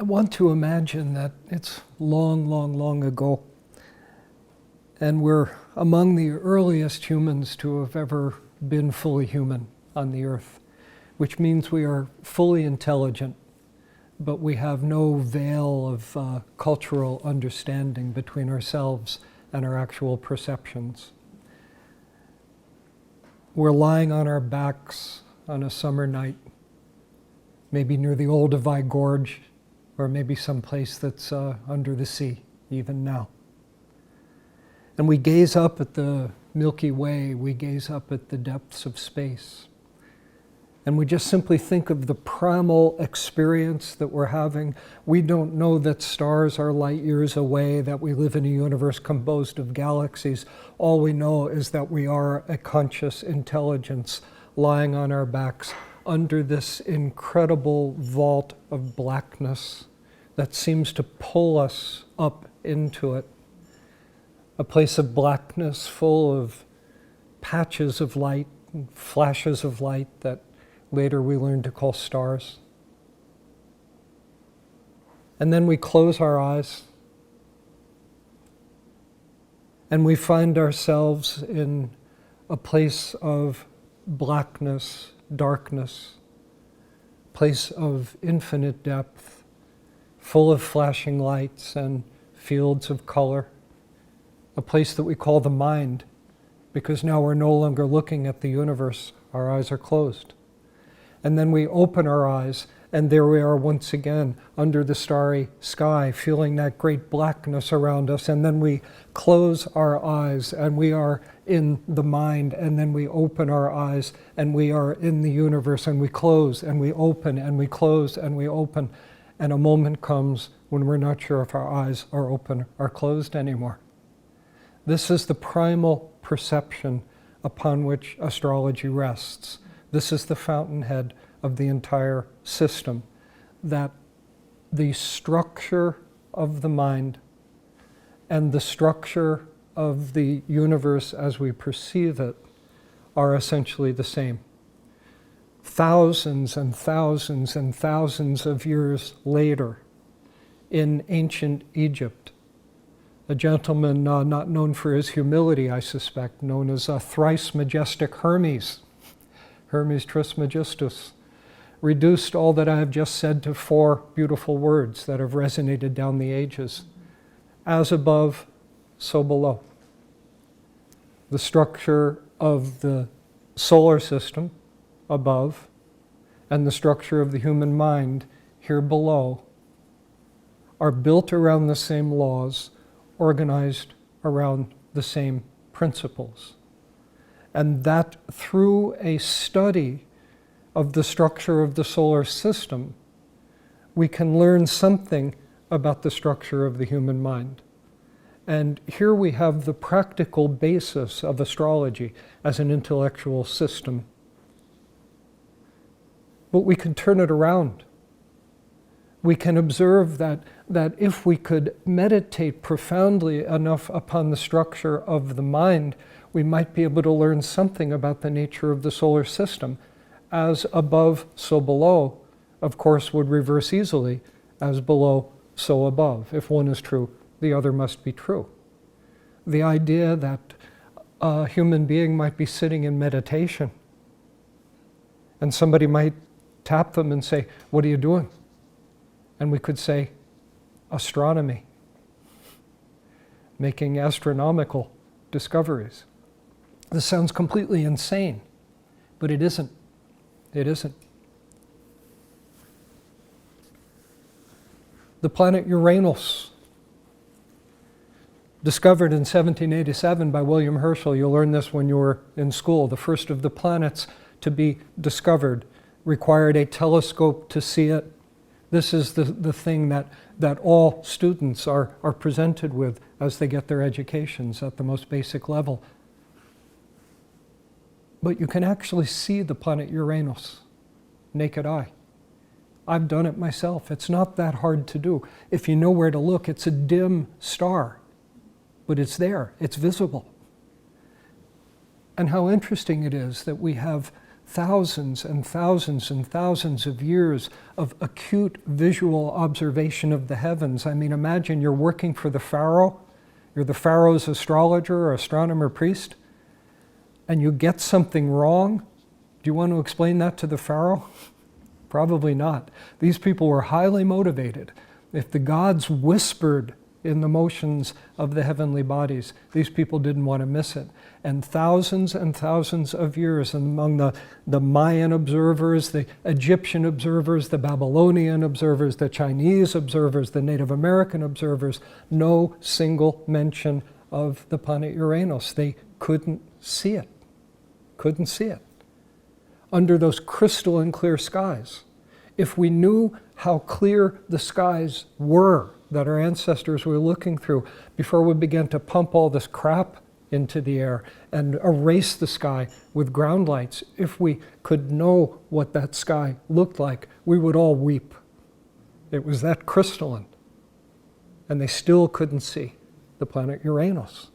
I want to imagine that it's long, long, long ago, and we're among the earliest humans to have ever been fully human on the earth, which means we are fully intelligent, but we have no veil of cultural understanding between ourselves and our actual perceptions. We're lying on our backs on a summer night, maybe near the Olduvai Gorge, or maybe someplace that's under the sea, even now. And we gaze up at the Milky Way, we gaze up at the depths of space. And we just simply think of the primal experience that we're having. We don't know that stars are light years away, that we live in a universe composed of galaxies. All we know is that we are a conscious intelligence lying on our backs under this incredible vault of blackness that seems to pull us up into it. A place of blackness full of patches of light, and flashes of light that later we learn to call stars. And then we close our eyes and we find ourselves in a place of blackness, darkness, place of infinite depth, full of flashing lights and fields of color, a place that we call the mind, because now we're no longer looking at the universe, our eyes are closed. And then we open our eyes, and there we are once again under the starry sky, feeling that great blackness around us. And then we close our eyes, and we are in the mind. And then we open our eyes, and we are in the universe. And we close, and we open, and we close, and we open. And a moment comes when we're not sure if our eyes are open or closed anymore. This is the primal perception upon which astrology rests. This is the fountainhead of the entire system, that the structure of the mind and the structure of the universe as we perceive it are essentially the same. Thousands and thousands and thousands of years later, in ancient Egypt, a gentleman not known for his humility, I suspect, known as a thrice majestic Hermes, Hermes Trismegistus, reduced all that I have just said to 4 beautiful words that have resonated down the ages. As above, so below. The structure of the solar system above and the structure of the human mind here below are built around the same laws, organized around the same principles. And that through a study of the structure of the solar system, we can learn something about the structure of the human mind. And here we have the practical basis of astrology as an intellectual system. But we can turn it around. We can observe that if we could meditate profoundly enough upon the structure of the mind, we might be able to learn something about the nature of the solar system. As above, so below, of course, would reverse easily. As below, so above. If one is true, the other must be true. The idea that a human being might be sitting in meditation and somebody might tap them and say, "What are you doing?" And we could say, "Astronomy," making astronomical discoveries. This sounds completely insane, but it isn't. It isn't. The planet Uranus, discovered in 1787 by William Herschel. You'll learn this when you were in school. The first of the planets to be discovered required a telescope to see it. This is the thing that all students are presented with as they get their educations at the most basic level. But you can actually see the planet Uranus, naked eye. I've done it myself. It's not that hard to do. If you know where to look, it's a dim star, but it's there, it's visible. And how interesting it is that we have thousands and thousands and thousands of years of acute visual observation of the heavens. I mean, imagine you're working for the pharaoh, you're the pharaoh's astrologer or astronomer priest, and you get something wrong. Do you want to explain that to the pharaoh? Probably not. These people were highly motivated. If the gods whispered in the motions of the heavenly bodies, these people didn't want to miss it. And thousands of years, and among the Mayan observers, the Egyptian observers, the Babylonian observers, the Chinese observers, the Native American observers, no single mention of the planet Uranus. They couldn't see it. Couldn't see it. Under those crystalline clear skies. If we knew how clear the skies were that our ancestors were looking through before we began to pump all this crap into the air and erase the sky with ground lights, if we could know what that sky looked like, we would all weep. It was that crystalline. And they still couldn't see the planet Uranus.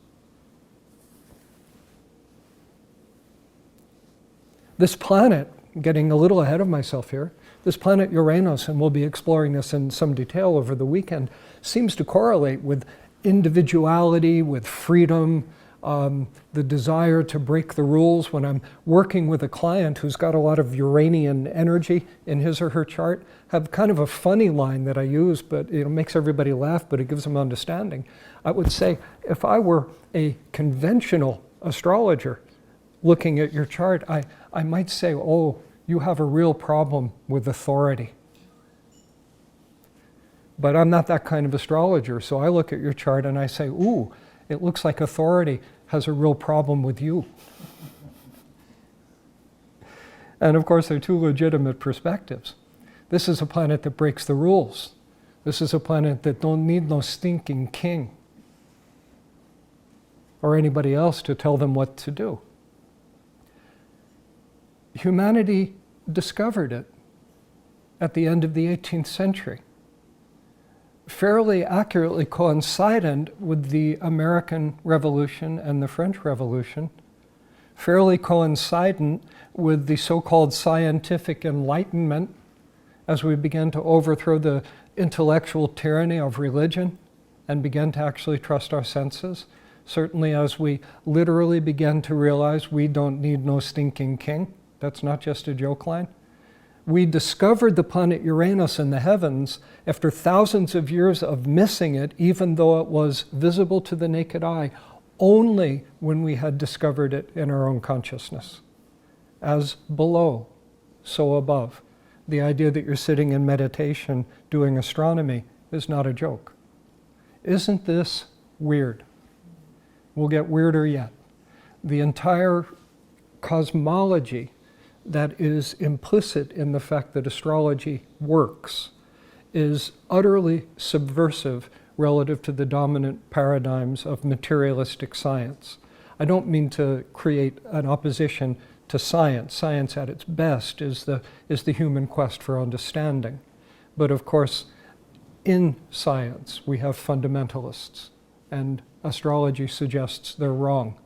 This planet, getting a little ahead of myself here, this planet Uranus, and we'll be exploring this in some detail over the weekend, seems to correlate with individuality, with freedom, the desire to break the rules. When I'm working with a client who's got a lot of Uranian energy in his or her chart, I have kind of a funny line that I use, but it makes everybody laugh, but it gives them understanding. I would say, if I were a conventional astrologer looking at your chart, I might say, oh, you have a real problem with authority. But I'm not that kind of astrologer, so I look at your chart and I say, ooh, it looks like authority has a real problem with you. And of course, they're two legitimate perspectives. This is a planet that breaks the rules. This is a planet that don't need no stinking king or anybody else to tell them what to do. Humanity discovered it at the end of the 18th century, fairly accurately coincident with the American Revolution and the French Revolution, fairly coincident with the so-called scientific enlightenment as we began to overthrow the intellectual tyranny of religion and began to actually trust our senses. Certainly as we literally began to realize we don't need no stinking king. That's not just a joke line. We discovered the planet Uranus in the heavens after thousands of years of missing it, even though it was visible to the naked eye, only when we had discovered it in our own consciousness. As below, so above. The idea that you're sitting in meditation doing astronomy is not a joke. Isn't this weird? We'll get weirder yet. The entire cosmology that is implicit in the fact that astrology works is utterly subversive relative to the dominant paradigms of materialistic science. I don't mean to create an opposition to science. Science at its best is the human quest for understanding. But of course, in science, we have fundamentalists, and astrology suggests they're wrong.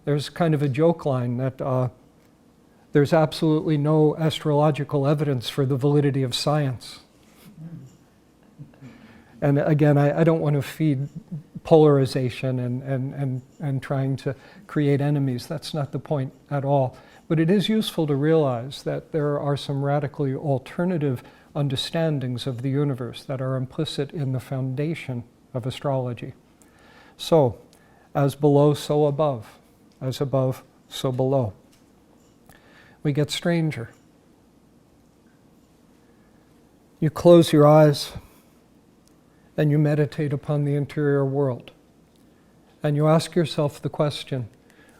There's kind of a joke line that there's absolutely no astrological evidence for the validity of science. And again, I don't want to feed polarization and trying to create enemies. That's not the point at all. But it is useful to realize that there are some radically alternative understandings of the universe that are implicit in the foundation of astrology. So, as below, so above. As above, so below. We get stranger. You close your eyes and you meditate upon the interior world. And you ask yourself the question,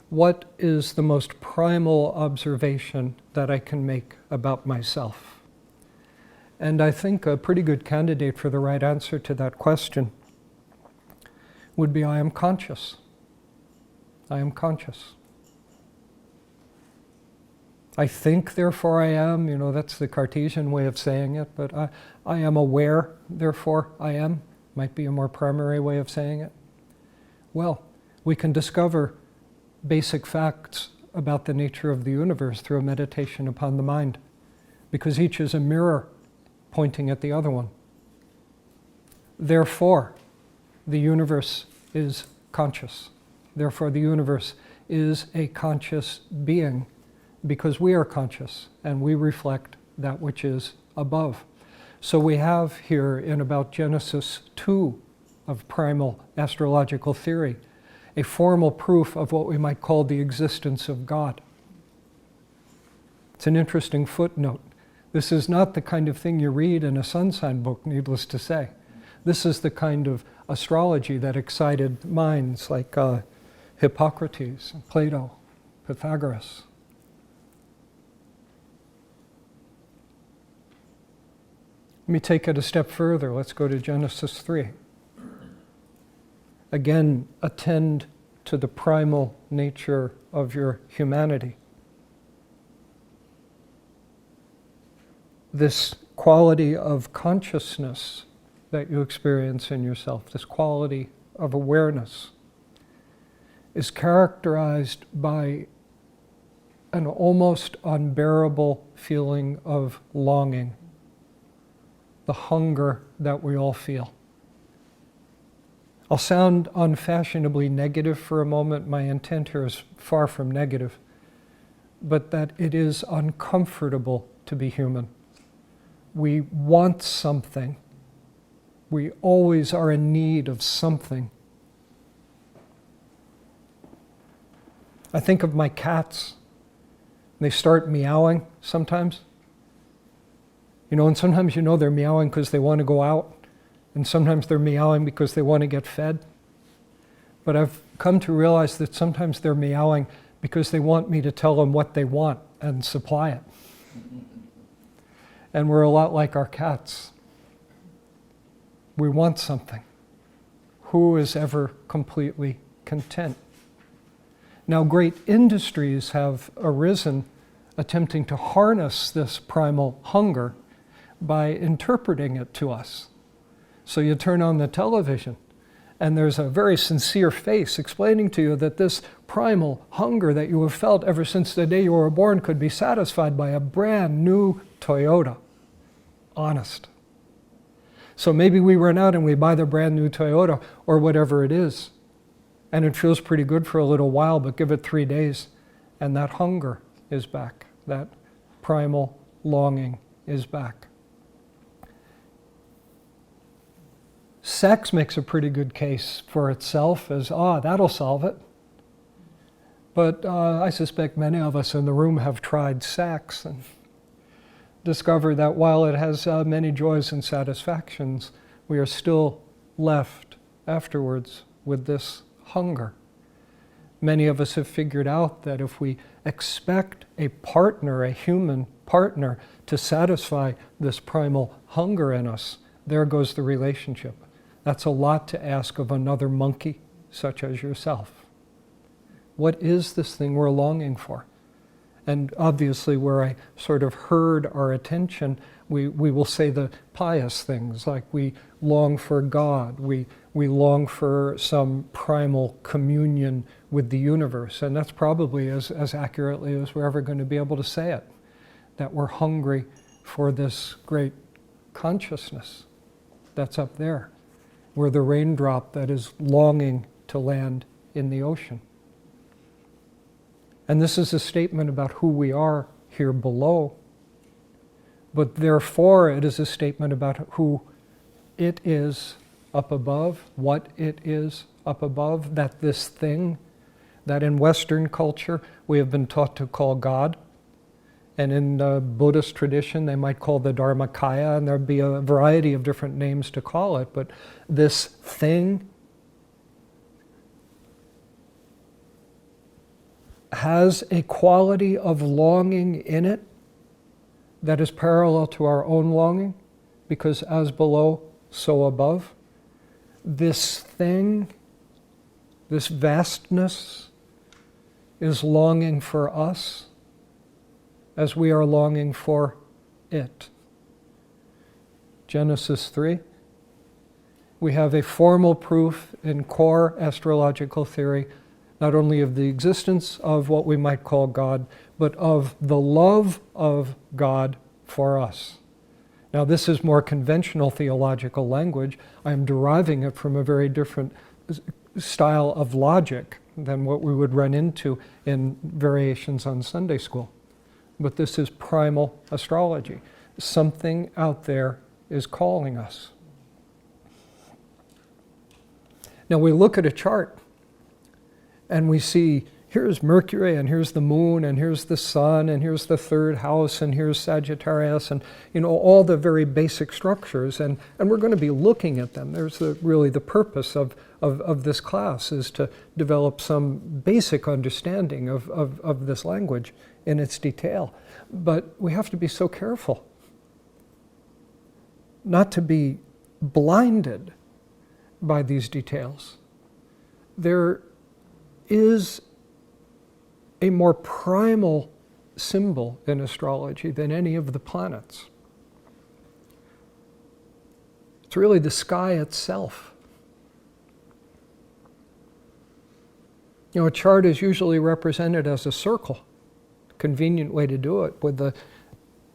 what is the most primal observation that I can make about myself? And I think a pretty good candidate for the right answer to that question would be, I am conscious. I am conscious. I think, therefore I am, that's the Cartesian way of saying it, but I am aware, therefore I am, might be a more primary way of saying it. Well, we can discover basic facts about the nature of the universe through a meditation upon the mind, because each is a mirror pointing at the other one. Therefore, the universe is conscious. Therefore, the universe is a conscious being, because we are conscious and we reflect that which is above. So we have here in about Genesis 2 of primal astrological theory a formal proof of what we might call the existence of God. It's an interesting footnote. This is not the kind of thing you read in a sun sign book, needless to say. This is the kind of astrology that excited minds like Hippocrates, Plato, Pythagoras. Let me take it a step further. Let's go to Genesis 3. Again, attend to the primal nature of your humanity. This quality of consciousness that you experience in yourself, this quality of awareness, is characterized by an almost unbearable feeling of longing, the hunger that we all feel. I'll sound unfashionably negative for a moment. My intent here is far from negative, but that it is uncomfortable to be human. We want something. We always are in need of something. I think of my cats. They start meowing sometimes. And sometimes they're meowing because they want to go out. And sometimes they're meowing because they want to get fed. But I've come to realize that sometimes they're meowing because they want me to tell them what they want and supply it. And we're a lot like our cats. We want something. Who is ever completely content? Now, great industries have arisen attempting to harness this primal hunger by interpreting it to us. So you turn on the television, and there's a very sincere face explaining to you that this primal hunger that you have felt ever since the day you were born could be satisfied by a brand new Toyota. Honest. So maybe we run out and we buy the brand new Toyota or whatever it is, and it feels pretty good for a little while, but give it 3 days, and that hunger is back. That primal longing is back. Sex makes a pretty good case for itself as, that'll solve it. But I suspect many of us in the room have tried sex and discovered that while it has many joys and satisfactions, we are still left afterwards with this hunger. Many of us have figured out that if we expect a partner, a human partner, to satisfy this primal hunger in us, there goes the relationship. That's a lot to ask of another monkey such as yourself. What is this thing we're longing for? And obviously where I sort of herd our attention, we will say the pious things, like we long for God, we long for some primal communion with the universe, and that's probably as accurately as we're ever going to be able to say it, that we're hungry for this great consciousness that's up there. We're the raindrop that is longing to land in the ocean. And this is a statement about who we are here below, but therefore it is a statement about who it is up above, what it is up above, that this thing that in Western culture we have been taught to call God, and in the Buddhist tradition they might call the Dharmakaya, and there'd be a variety of different names to call it, but this thing has a quality of longing in it that is parallel to our own longing, because as below, so above. This thing, this vastness, is longing for us as we are longing for it. Genesis 3. We have a formal proof in core astrological theory not only of the existence of what we might call God, but of the love of God for us. Now, this is more conventional theological language. I am deriving it from a very different style of logic than what we would run into in variations on Sunday school. But this is primal astrology. Something out there is calling us. Now we look at a chart and we see here's Mercury and here's the moon and here's the sun and here's the third house and here's Sagittarius and all the very basic structures, and we're going to be looking at them. There's really the purpose of this class is to develop some basic understanding of this language in its detail. But we have to be so careful not to be blinded by these details. There is a more primal symbol in astrology than any of the planets. It's really the sky itself. A chart is usually represented as a circle. Convenient way to do it, with the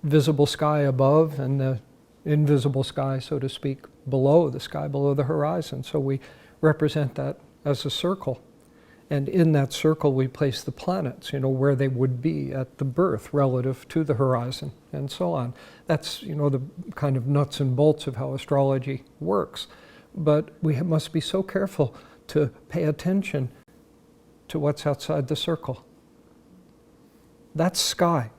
visible sky above and the invisible sky, so to speak, below the sky, below the horizon. So we represent that as a circle. And in that circle we place the planets, where they would be at the birth relative to the horizon, and so on. That's, the kind of nuts and bolts of how astrology works. But we must be so careful to pay attention to what's outside the circle. That's sky.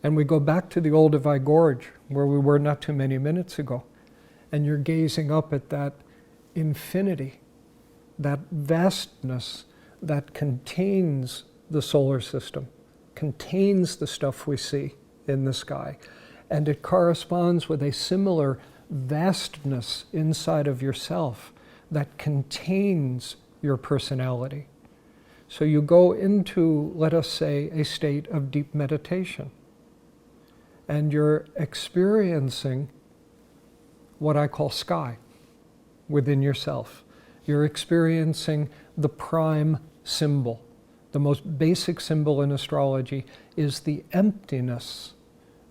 And we go back to the Olduvai Gorge, where we were not too many minutes ago, and you're gazing up at that infinity, that vastness that contains the solar system, contains the stuff we see in the sky. And it corresponds with a similar vastness inside of yourself that contains your personality. So you go into, let us say, a state of deep meditation, and you're experiencing what I call sky within yourself. You're experiencing the prime symbol. The most basic symbol in astrology is the emptiness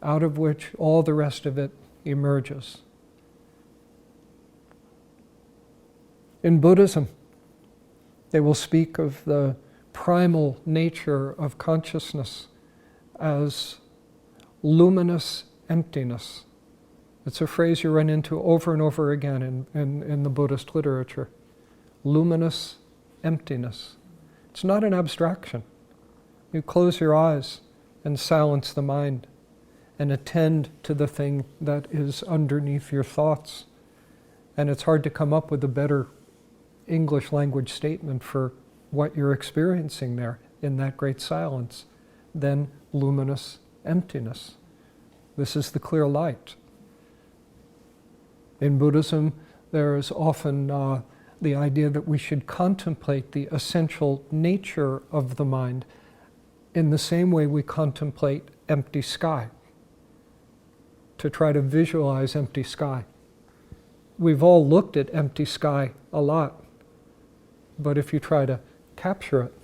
out of which all the rest of it emerges. In Buddhism, they will speak of the primal nature of consciousness as luminous emptiness. It's a phrase you run into over and over again in the Buddhist literature. Luminous emptiness. It's not an abstraction. You close your eyes and silence the mind and attend to the thing that is underneath your thoughts. And it's hard to come up with a better English language statement for what you're experiencing there in that great silence than luminous emptiness. This is the clear light. In Buddhism, there is often the idea that we should contemplate the essential nature of the mind in the same way we contemplate empty sky, to try to visualize empty sky. We've all looked at empty sky a lot, but if you try to capture it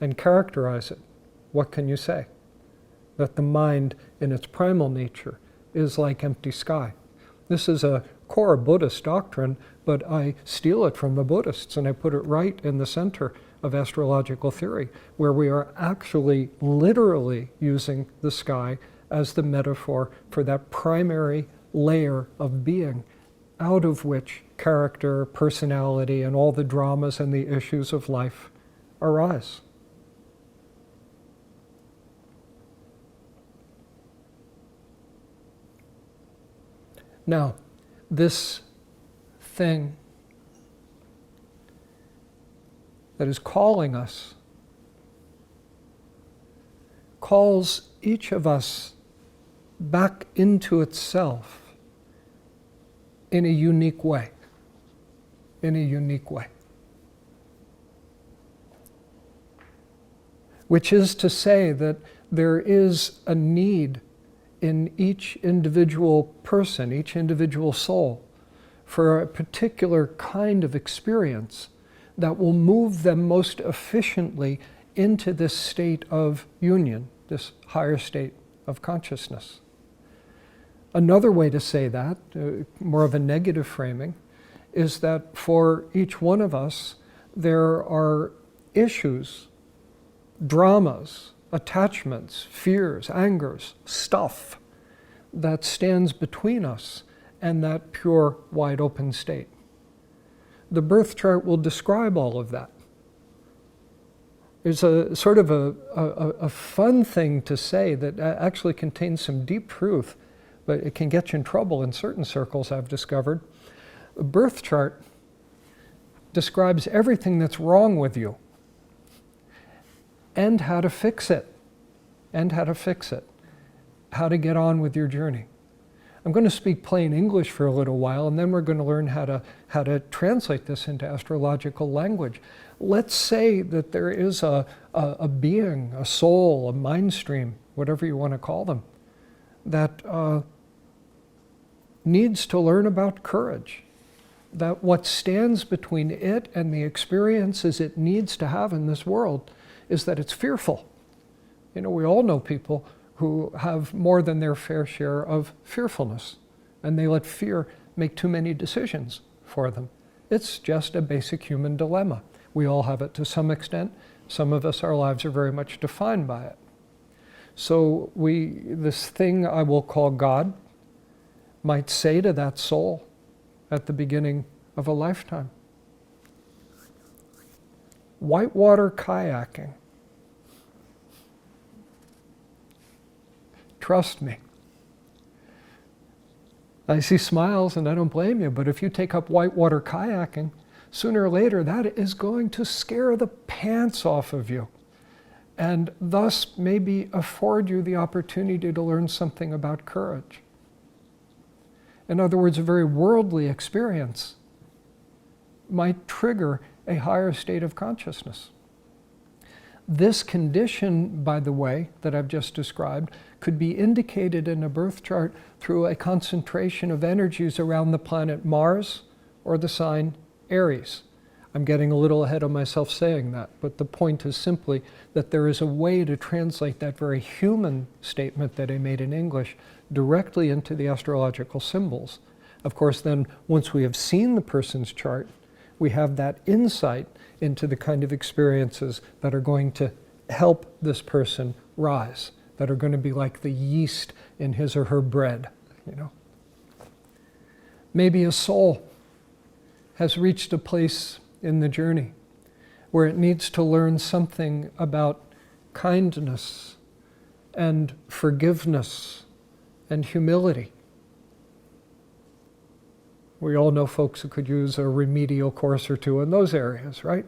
and characterize it, what can you say? That the mind in its primal nature is like empty sky. This is a core Buddhist doctrine, but I steal it from the Buddhists and I put it right in the center of astrological theory, where we are actually literally using the sky as the metaphor for that primary layer of being, out of which character, personality, and all the dramas and the issues of life arise. Now, this thing that is calling us calls each of us back into itself in a unique way. In a unique way. Which is to say that there is a need in each individual person, each individual soul, for a particular kind of experience that will move them most efficiently into this state of union, this higher state of consciousness. Another way to say that, more of a negative framing, is that for each one of us, there are issues, dramas, attachments, fears, angers, stuff that stands between us and that pure, wide open state. The birth chart will describe all of that. There's a sort of a fun thing to say that actually contains some deep truth, but it can get you in trouble in certain circles, I've discovered. A birth chart describes everything that's wrong with you and how to fix it, how to get on with your journey. I'm going to speak plain English for a little while, and then we're going to learn how to translate this into astrological language. Let's say that there is a being, a soul, a mind stream, whatever you want to call them, that needs to learn about courage. That what stands between it and the experiences it needs to have in this world is that it's fearful. You know, we all know people who have more than their fair share of fearfulness, and they let fear make too many decisions for them. It's just a basic human dilemma. We all have it to some extent. Some of us, our lives are very much defined by it. So this thing I will call God might say to that soul at the beginning of a lifetime, whitewater kayaking. Trust me. I see smiles and I don't blame you, but if you take up whitewater kayaking, sooner or later that is going to scare the pants off of you, and thus maybe afford you the opportunity to learn something about courage. In other words, a very worldly experience might trigger a higher state of consciousness. This condition, by the way, that I've just described, could be indicated in a birth chart through a concentration of energies around the planet Mars or the sign Aries. I'm getting a little ahead of myself saying that, but the point is simply that there is a way to translate that very human statement that I made in English directly into the astrological symbols. Of course, then once we have seen the person's chart, we have that insight into the kind of experiences that are going to help this person rise, that are going to be like the yeast in his or her bread, you know. Maybe a soul has reached a place in the journey where it needs to learn something about kindness and forgiveness and humility. We all know folks who could use a remedial course or two in those areas, right?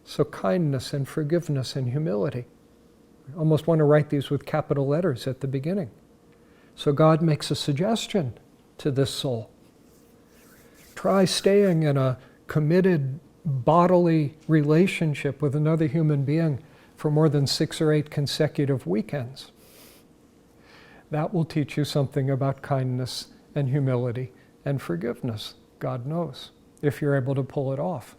So kindness and forgiveness and humility. I almost want to write these with capital letters at the beginning. So God makes a suggestion to this soul. Try staying in a committed bodily relationship with another human being for more than 6 or 8 consecutive weekends. That will teach you something about kindness and humility and forgiveness, God knows, if you're able to pull it off.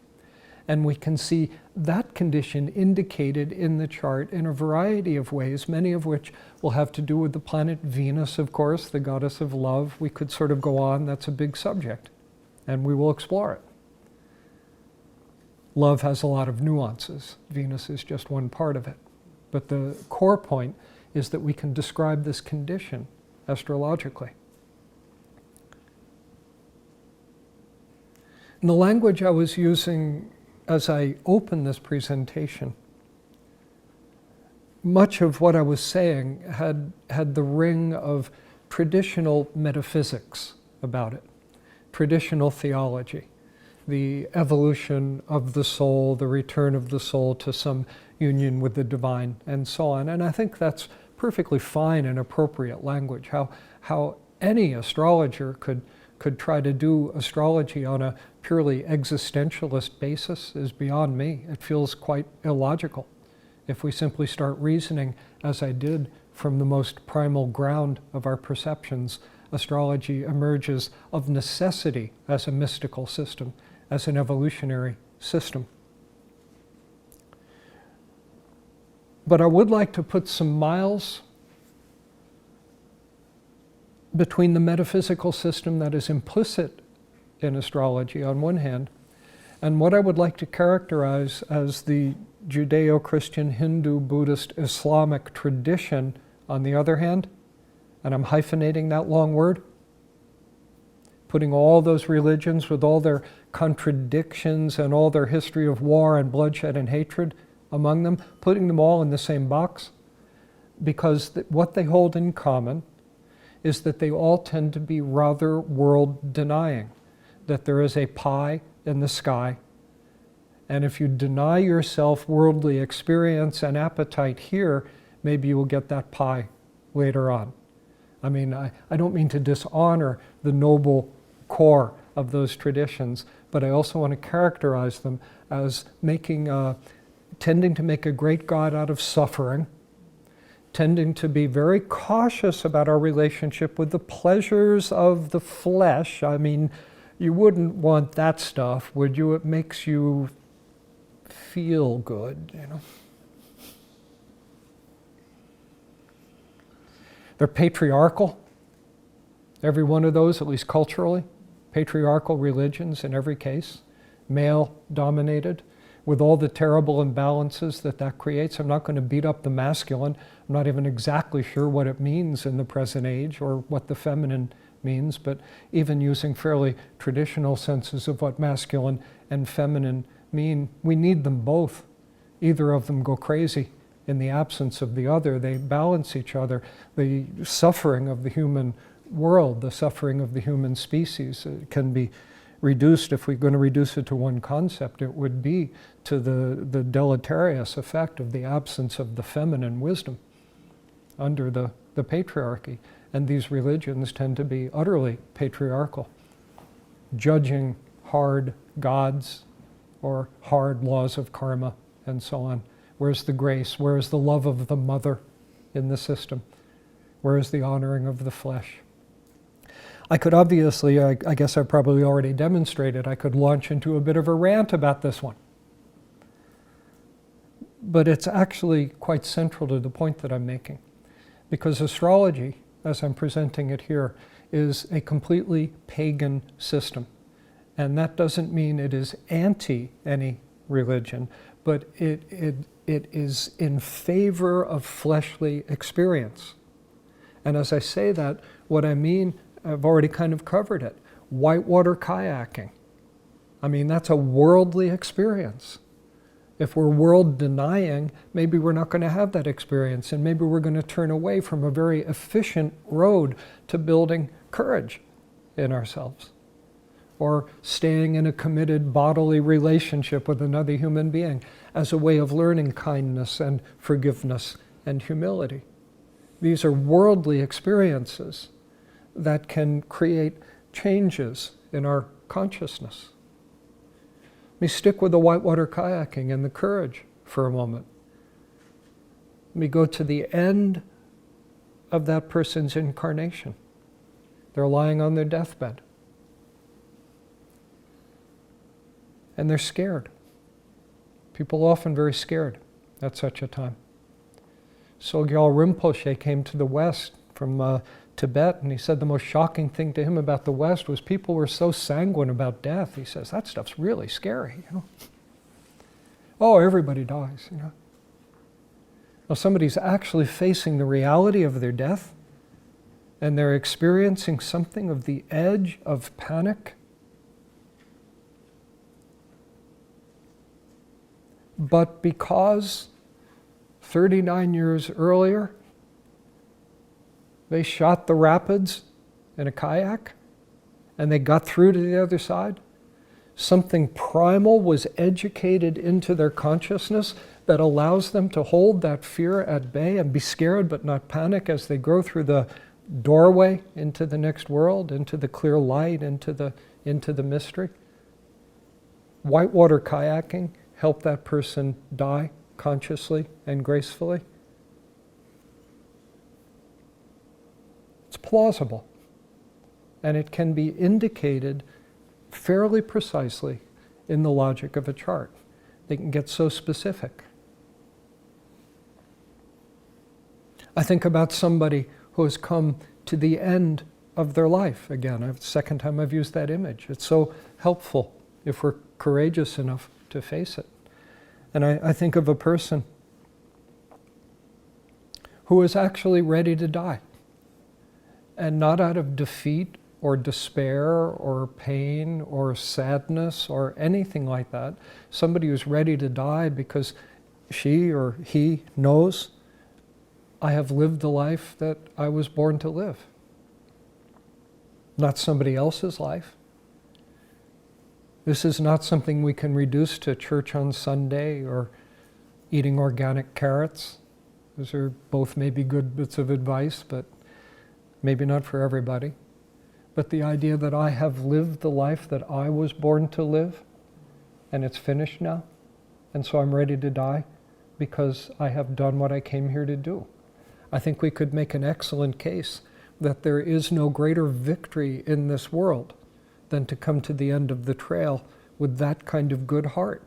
And we can see that condition indicated in the chart in a variety of ways, many of which will have to do with the planet Venus, of course, the goddess of love. We could sort of go on, that's a big subject, and we will explore it. Love has a lot of nuances. Venus is just one part of it. But the core point is that we can describe this condition astrologically. And the language I was using as I opened this presentation, much of what I was saying had the ring of traditional metaphysics about it, traditional theology, the evolution of the soul, the return of the soul to some union with the divine, and so on. And I think that's perfectly fine and appropriate language. How any astrologer could try to do astrology on a purely existentialist basis is beyond me. It feels quite illogical. If we simply start reasoning, as I did, from the most primal ground of our perceptions, astrology emerges of necessity as a mystical system, as an evolutionary system. But I would like to put some miles between the metaphysical system that is implicit in astrology on one hand, and what I would like to characterize as the Judeo-Christian, Hindu, Buddhist, Islamic tradition on the other hand, and I'm hyphenating that long word, putting all those religions with all their contradictions and all their history of war and bloodshed and hatred among them, putting them all in the same box, because what they hold in common is that they all tend to be rather world-denying, that there is a pie in the sky, and if you deny yourself worldly experience and appetite here, maybe you will get that pie later on. I mean, I don't mean to dishonor the noble core of those traditions, but I also want to characterize them as tending to make a great God out of suffering, tending to be very cautious about our relationship with the pleasures of the flesh. I mean, you wouldn't want that stuff, would you? It makes you feel good, you know. They're patriarchal, every one of those, at least culturally, patriarchal religions in every case, male-dominated, with all the terrible imbalances that creates. I'm not going to beat up the masculine. I'm not even exactly sure what it means in the present age or what the feminine means, but even using fairly traditional senses of what masculine and feminine mean, we need them both. Either of them go crazy in the absence of the other. They balance each other. The suffering of the human world, the suffering of the human species can be reduced, if we're going to reduce it to one concept, it would be to the deleterious effect of the absence of the feminine wisdom under the patriarchy. And these religions tend to be utterly patriarchal, judging hard gods or hard laws of karma and so on. Where's the grace? Where is the love of the mother in the system? Where is the honoring of the flesh? I could obviously, I guess I probably already demonstrated, I could launch into a bit of a rant about this one. But it's actually quite central to the point that I'm making. Because astrology, as I'm presenting it here, is a completely pagan system. And that doesn't mean it is anti any religion, but it is in favor of fleshly experience. And as I say that, what I mean, I've already kind of covered it. Whitewater kayaking. I mean, that's a worldly experience. If we're world denying, maybe we're not going to have that experience, and maybe we're going to turn away from a very efficient road to building courage in ourselves, or staying in a committed bodily relationship with another human being as a way of learning kindness and forgiveness and humility. These are worldly experiences that can create changes in our consciousness. Let me stick with the whitewater kayaking and the courage for a moment. Let me go to the end of that person's incarnation. They're lying on their deathbed. And they're scared. People are often very scared at such a time. Sogyal Rinpoche came to the West from Tibet, and he said the most shocking thing to him about the West was people were so sanguine about death. He says, that stuff's really scary, you know. Oh, everybody dies, you know. Now somebody's actually facing the reality of their death, and they're experiencing something of the edge of panic. But because 39 years earlier, they shot the rapids in a kayak, and they got through to the other side, something primal was educated into their consciousness that allows them to hold that fear at bay and be scared but not panic as they go through the doorway into the next world, into the clear light, into the mystery. Whitewater kayaking helped that person die consciously and gracefully. It's plausible, and it can be indicated fairly precisely in the logic of a chart. They can get so specific. I think about somebody who has come to the end of their life. Again, the second time I've used that image. It's so helpful if we're courageous enough to face it. And I think of a person who is actually ready to die. And not out of defeat or despair or pain or sadness or anything like that. Somebody who's ready to die because she or he knows, I have lived the life that I was born to live. Not somebody else's life. This is not something we can reduce to church on Sunday or eating organic carrots. Those are both maybe good bits of advice, but maybe not for everybody. But the idea that I have lived the life that I was born to live, and it's finished now, and so I'm ready to die because I have done what I came here to do. I think we could make an excellent case that there is no greater victory in this world than to come to the end of the trail with that kind of good heart,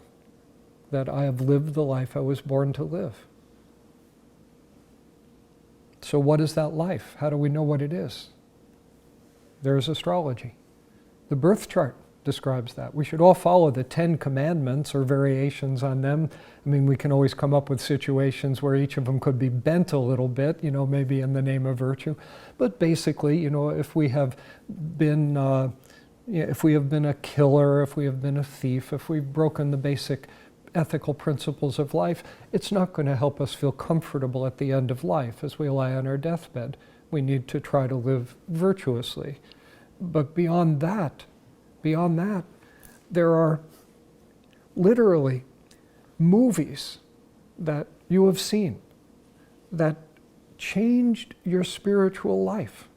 that I have lived the life I was born to live. So what is that life? How do we know what it is? There's astrology. The birth chart describes that. We should all follow the 10 commandments or variations on them. I mean, we can always come up with situations where each of them could be bent a little bit, maybe in the name of virtue. But basically, if we have been a killer, if we have been a thief, if we've broken the basic ethical principles of life, it's not going to help us feel comfortable at the end of life as we lie on our deathbed. We need to try to live virtuously. But beyond that, there are literally movies that you have seen that changed your spiritual life.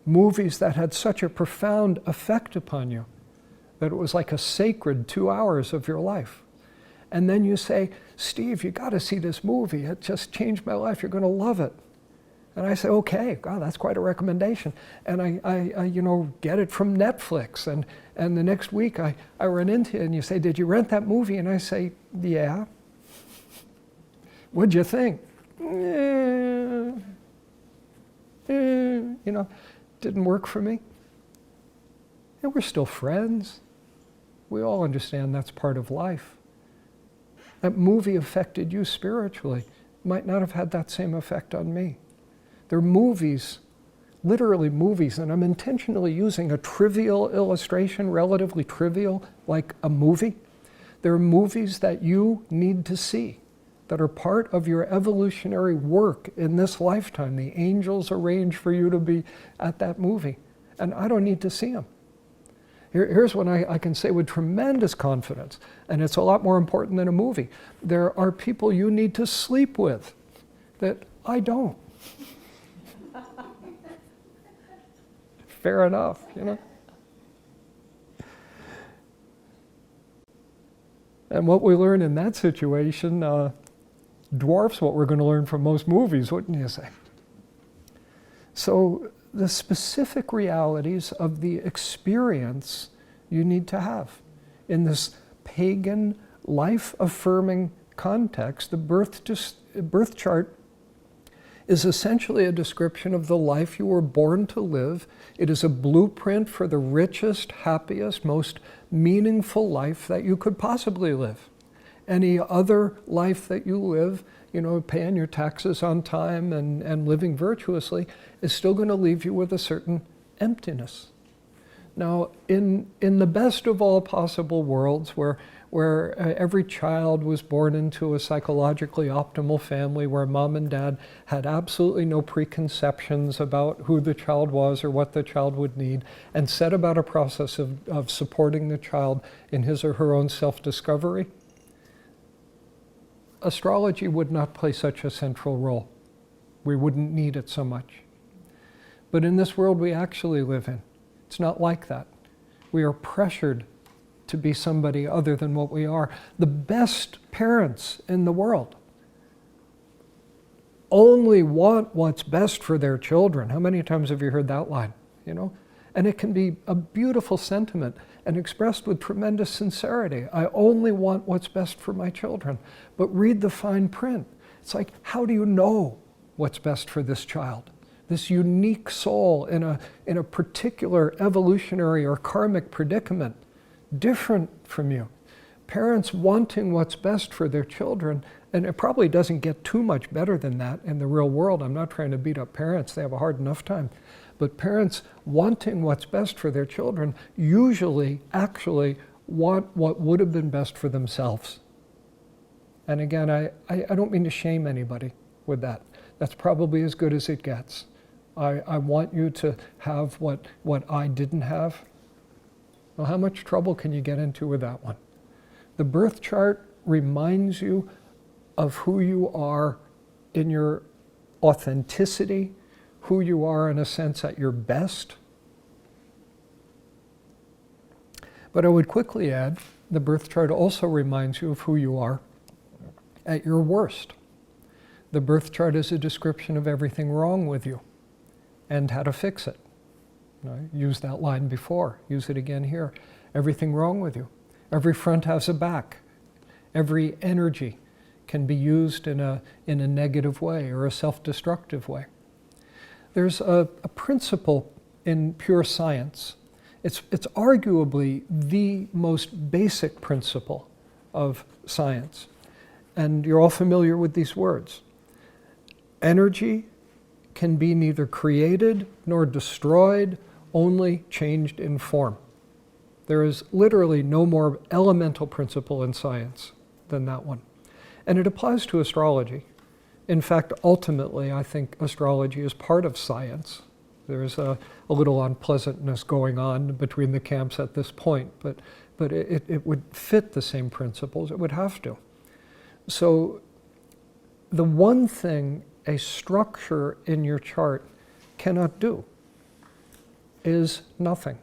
Movies that had such a profound effect upon you that it was like a sacred 2 hours of your life. And then you say, Steve, you got to see this movie. It just changed my life. You're going to love it. And I say, okay, God, that's quite a recommendation. And I get it from Netflix. And the next week I run into it and you say, did you rent that movie? And I say, yeah. What'd you think? Didn't work for me. And we're still friends. We all understand that's part of life. That movie affected you spiritually. Might not have had that same effect on me. There are movies, literally movies, and I'm intentionally using a trivial illustration, relatively trivial, like a movie. There are movies that you need to see that are part of your evolutionary work in this lifetime. The angels arrange for you to be at that movie, and I don't need to see them. Here's what I can say with tremendous confidence, and it's a lot more important than a movie. There are people you need to sleep with that I don't. Fair enough, And what we learn in that situation dwarfs what we're going to learn from most movies, wouldn't you say? So the specific realities of the experience you need to have in this pagan, life-affirming context. The birth chart is essentially a description of the life you were born to live. It is a blueprint for the richest, happiest, most meaningful life that you could possibly live. Any other life that you live, paying your taxes on time and living virtuously, is still going to leave you with a certain emptiness. Now, in the best of all possible worlds, where every child was born into a psychologically optimal family, where mom and dad had absolutely no preconceptions about who the child was or what the child would need, and set about a process of supporting the child in his or her own self-discovery, astrology would not play such a central role. We wouldn't need it so much. But in this world we actually live in, it's not like that. We are pressured to be somebody other than what we are. The best parents in the world only want what's best for their children. How many times have you heard that line? And it can be a beautiful sentiment and expressed with tremendous sincerity. I only want what's best for my children. But read the fine print. It's like, how do you know what's best for this child. This unique soul in a particular evolutionary or karmic predicament, different from you. Parents wanting what's best for their children, and it probably doesn't get too much better than that in the real world. I'm not trying to beat up parents, they have a hard enough time. But parents wanting what's best for their children usually actually want what would have been best for themselves. And again, I don't mean to shame anybody with that. That's probably as good as it gets. I want you to have what I didn't have. Well, how much trouble can you get into with that one? The birth chart reminds you of who you are in your authenticity, who you are in a sense at your best. But I would quickly add, the birth chart also reminds you of who you are at your worst. The birth chart is a description of everything wrong with you and how to fix it. I used that line before, use it again here. Everything wrong with you. Every front has a back. Every energy can be used in a negative way or a self-destructive way. There's a principle in pure science. It's arguably the most basic principle of science. And you're all familiar with these words. Energy can be neither created nor destroyed, only changed in form. There is literally no more elemental principle in science than that one. And it applies to astrology. In fact, ultimately, I think astrology is part of science. There's a little unpleasantness going on between the camps at this point, but it would fit the same principles. It would have to. So the one thing a structure in your chart cannot do is nothing.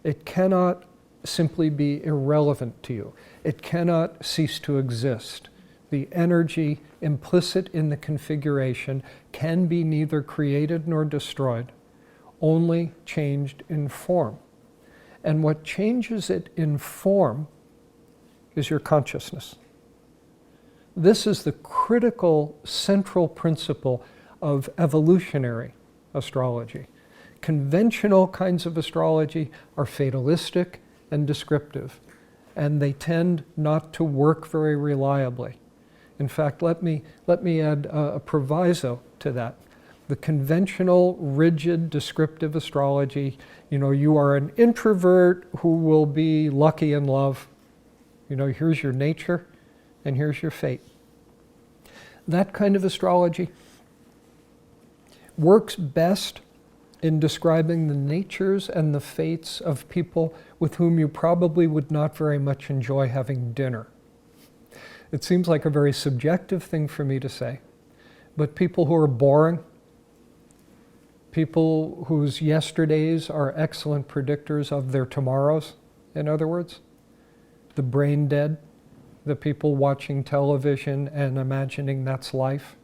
It cannot simply be irrelevant to you. It cannot cease to exist. The energy implicit in the configuration can be neither created nor destroyed, only changed in form. And what changes it in form is your consciousness. This is the critical central principle of evolutionary astrology. Conventional kinds of astrology are fatalistic and descriptive, and they tend not to work very reliably. In fact, let me add a proviso to that. The conventional, rigid, descriptive astrology, you are an introvert who will be lucky in love. Here's your nature, and here's your fate. That kind of astrology works best in describing the natures and the fates of people with whom you probably would not very much enjoy having dinner. It seems like a very subjective thing for me to say, but people who are boring, people whose yesterdays are excellent predictors of their tomorrows, in other words, the brain dead, the people watching television and imagining that's life,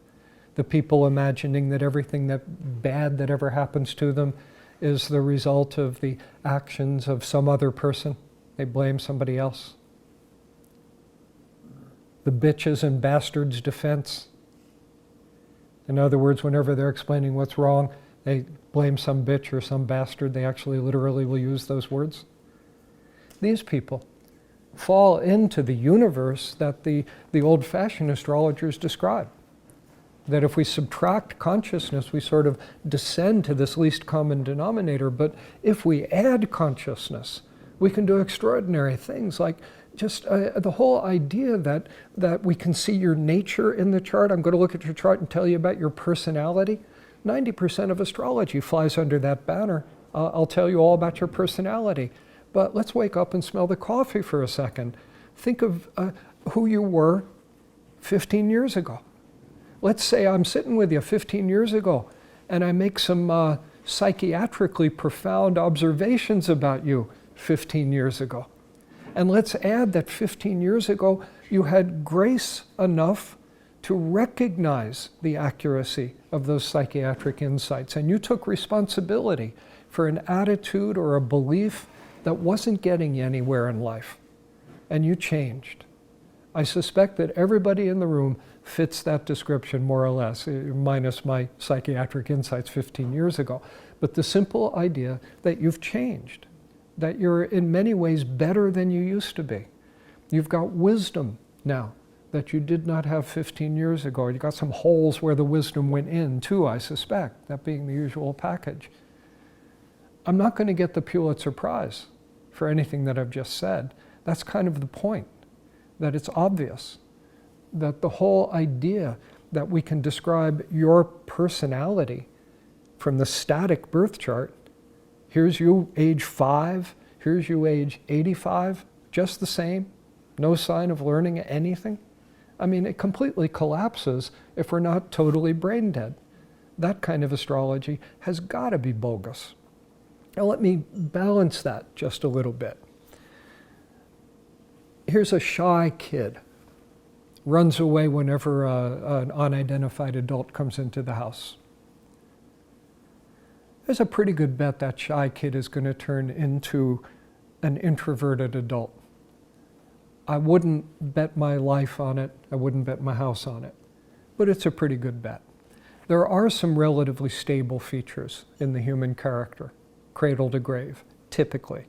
the people imagining that everything that bad that ever happens to them is the result of the actions of some other person. They blame somebody else. The bitches and bastards defense. In other words, whenever they're explaining what's wrong, they blame some bitch or some bastard. They actually literally will use those words. These people fall into the universe that the old-fashioned astrologers describe. That if we subtract consciousness, we sort of descend to this least common denominator. But if we add consciousness, we can do extraordinary things, like just the whole idea that we can see your nature in the chart. I'm going to look at your chart and tell you about your personality. 90% of astrology flies under that banner. I'll tell you all about your personality. But let's wake up and smell the coffee for a second. Think of who you were 15 years ago. Let's say I'm sitting with you 15 years ago and I make some psychiatrically profound observations about you 15 years ago. And let's add that 15 years ago you had grace enough to recognize the accuracy of those psychiatric insights, and you took responsibility for an attitude or a belief that wasn't getting you anywhere in life, and you changed. I suspect that everybody in the room fits that description more or less, minus my psychiatric insights 15 years ago. But the simple idea that you've changed, that you're in many ways better than you used to be. You've got wisdom now that you did not have 15 years ago. You've got some holes where the wisdom went in too, I suspect, that being the usual package. I'm not going to get the Pulitzer Prize for anything that I've just said. That's kind of the point, that it's obvious that the whole idea that we can describe your personality from the static birth chart, here's you age 5, here's you age 85, just the same, no sign of learning anything. I mean, it completely collapses if we're not totally brain dead. That kind of astrology has got to be bogus. Now let me balance that just a little bit. Here's a shy kid, runs away whenever an unidentified adult comes into the house. There's a pretty good bet that shy kid is going to turn into an introverted adult. I wouldn't bet my life on it. I wouldn't bet my house on it. But it's a pretty good bet. There are some relatively stable features in the human character, cradle to grave, typically.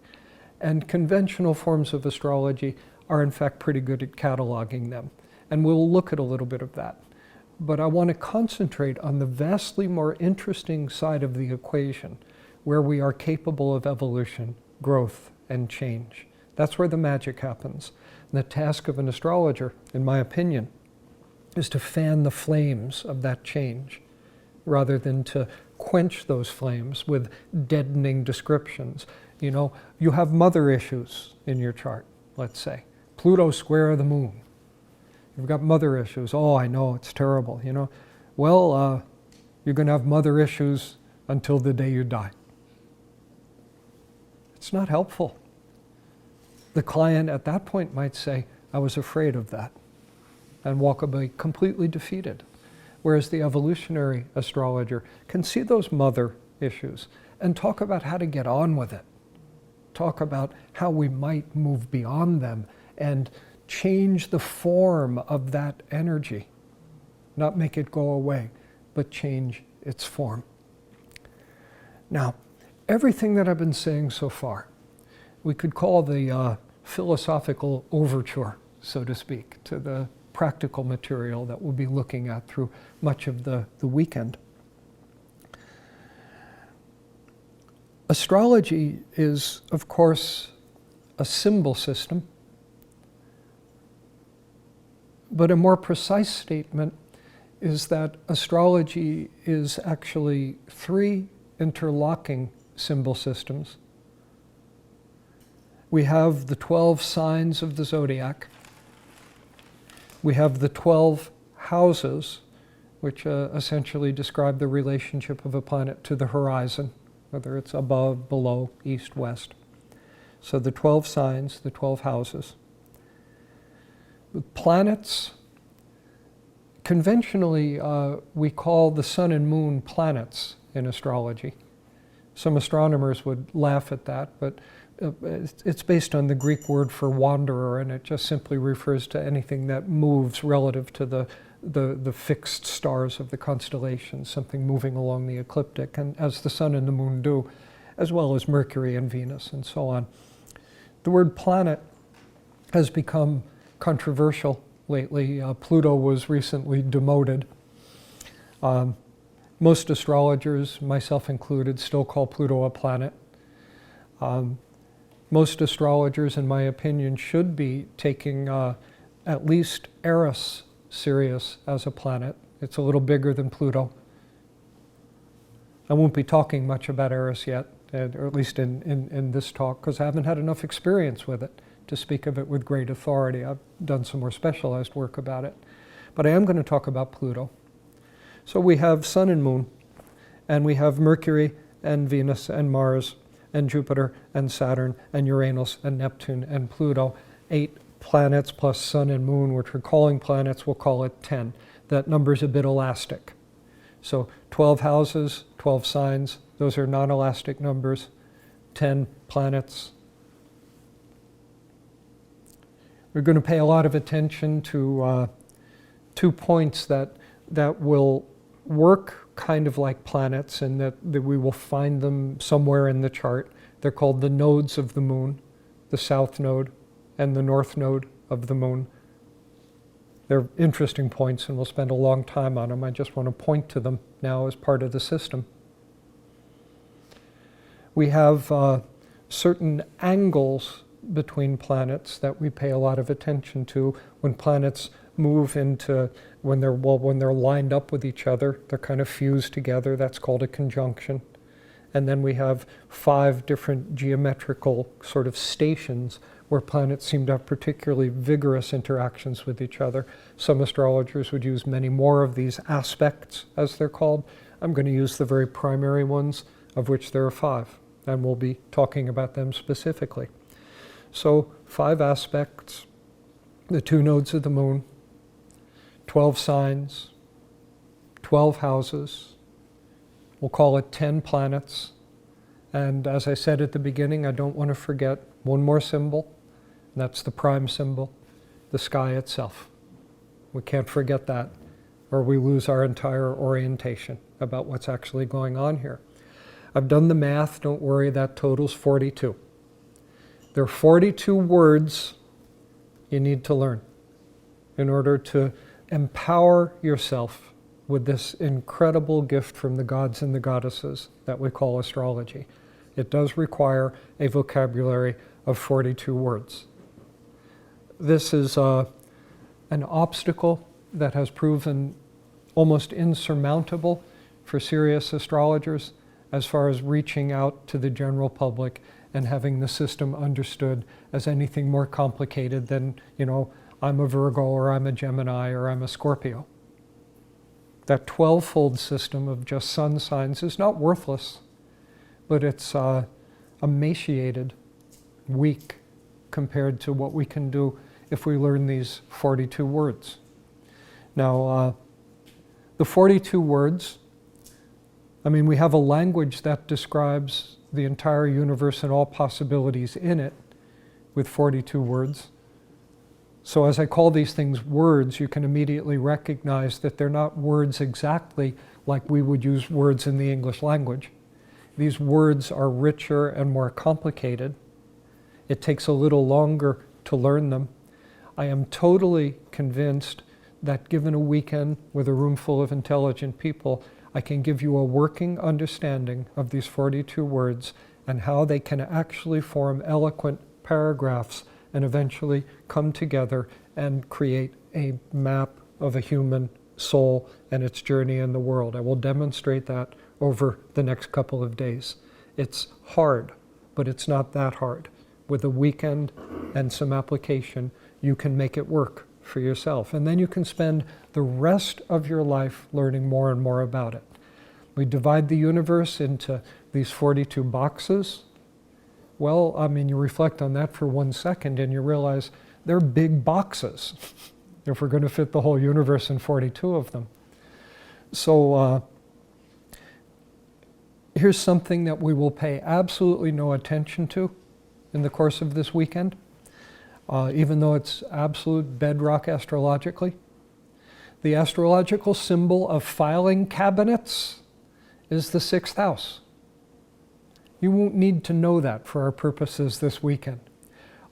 And conventional forms of astrology are in fact pretty good at cataloging them. And we'll look at a little bit of that. But I want to concentrate on the vastly more interesting side of the equation, where we are capable of evolution, growth, and change. That's where the magic happens. And the task of an astrologer, in my opinion, is to fan the flames of that change, rather than to quench those flames with deadening descriptions. You know, you have mother issues in your chart, let's say. Pluto square the moon. You've got mother issues. Oh, I know, it's terrible, you know. Well, you're going to have mother issues until the day you die. It's not helpful. The client at that point might say, I was afraid of that, and walk away completely defeated. Whereas the evolutionary astrologer can see those mother issues and talk about how to get on with it. Talk about how we might move beyond them and change the form of that energy. Not make it go away, but change its form. Now, everything that I've been saying so far, we could call the philosophical overture, so to speak, to the practical material that we'll be looking at through much of the weekend. Astrology is, of course, a symbol system, but a more precise statement is that astrology is actually 3 interlocking symbol systems. We have the 12 signs of the zodiac. We have the 12 houses, which essentially describe the relationship of a planet to the horizon, whether it's above, below, east, west. So the 12 signs, the 12 houses. With planets, conventionally, we call the sun and moon planets in astrology. Some astronomers would laugh at that, but it's based on the Greek word for wanderer, and it just simply refers to anything that moves relative to the fixed stars of the constellations, something moving along the ecliptic, and as the sun and the moon do, as well as Mercury and Venus and so on. The word planet has become controversial lately. Pluto was recently demoted. Most astrologers, myself included, still call Pluto a planet. Most astrologers, in my opinion, should be taking at least Eris serious as a planet. It's a little bigger than Pluto. I won't be talking much about Eris yet, or at least in this talk, because I haven't had enough experience with it to speak of it with great authority. I've done some more specialized work about it. But I am going to talk about Pluto. So we have Sun and Moon, and we have Mercury and Venus and Mars and Jupiter and Saturn and Uranus and Neptune and Pluto. 8 planets plus Sun and Moon, which we're calling planets, we'll call it 10. That number's a bit elastic. So 12 houses, 12 signs, those are non-elastic numbers. 10 planets. We're going to pay a lot of attention to 2 points that will work kind of like planets, and that we will find them somewhere in the chart. They're called the nodes of the moon, the south node and the north node of the moon. They're interesting points, and we'll spend a long time on them. I just want to point to them now as part of the system. We have certain angles between planets that we pay a lot of attention to. When planets move into, when they're lined up with each other, they're kind of fused together. That's called a conjunction. And then we have 5 different geometrical sort of stations where planets seem to have particularly vigorous interactions with each other. Some astrologers would use many more of these aspects, as they're called. I'm going to use the very primary ones, of which there are 5, and we'll be talking about them specifically. So 5 aspects: the 2 nodes of the moon, 12 signs, 12 houses. We'll call it 10 planets. And as I said at the beginning, I don't want to forget one more symbol, and that's the prime symbol, the sky itself. We can't forget that, or we lose our entire orientation about what's actually going on here. I've done the math, don't worry, that totals 42. There are 42 words you need to learn in order to empower yourself with this incredible gift from the gods and the goddesses that we call astrology. It does require a vocabulary of 42 words. This is an obstacle that has proven almost insurmountable for serious astrologers as far as reaching out to the general public and having the system understood as anything more complicated than, I'm a Virgo, or I'm a Gemini, or I'm a Scorpio. That 12-fold system of just sun signs is not worthless, but it's emaciated, weak, compared to what we can do if we learn these 42 words. Now, the 42 words, we have a language that describes the entire universe and all possibilities in it with 42 words. So as I call these things words, you can immediately recognize that they're not words exactly like we would use words in the English language. These words are richer and more complicated. It takes a little longer to learn them. I am totally convinced that given a weekend with a room full of intelligent people, I can give you a working understanding of these 42 words and how they can actually form eloquent paragraphs and eventually come together and create a map of a human soul and its journey in the world. I will demonstrate that over the next couple of days. It's hard, but it's not that hard. With a weekend and some application, you can make it work for yourself. And then you can spend the rest of your life learning more and more about it. We divide the universe into these 42 boxes. Well, you reflect on that for 1 second and you realize they're big boxes if we're going to fit the whole universe in 42 of them. So here's something that we will pay absolutely no attention to in the course of this weekend, even though it's absolute bedrock astrologically. The astrological symbol of filing cabinets is the 6th house. You won't need to know that for our purposes this weekend.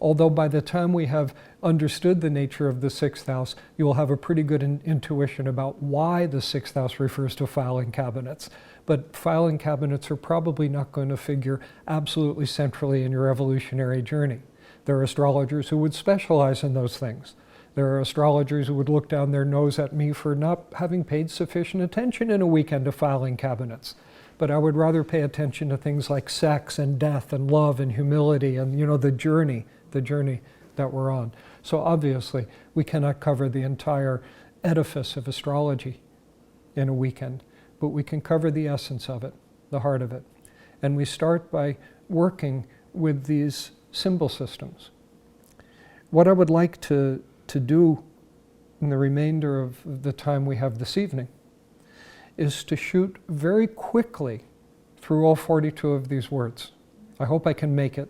Although by the time we have understood the nature of the 6th house, you will have a pretty good intuition about why the 6th house refers to filing cabinets. But filing cabinets are probably not going to figure absolutely centrally in your evolutionary journey. There are astrologers who would specialize in those things. There are astrologers who would look down their nose at me for not having paid sufficient attention in a weekend to filing cabinets. But I would rather pay attention to things like sex and death and love and humility and, the journey that we're on. So obviously, we cannot cover the entire edifice of astrology in a weekend, but we can cover the essence of it, the heart of it. And we start by working with these symbol systems. What I would like to do in the remainder of the time we have this evening is to shoot very quickly through all 42 of these words. I hope I can make it.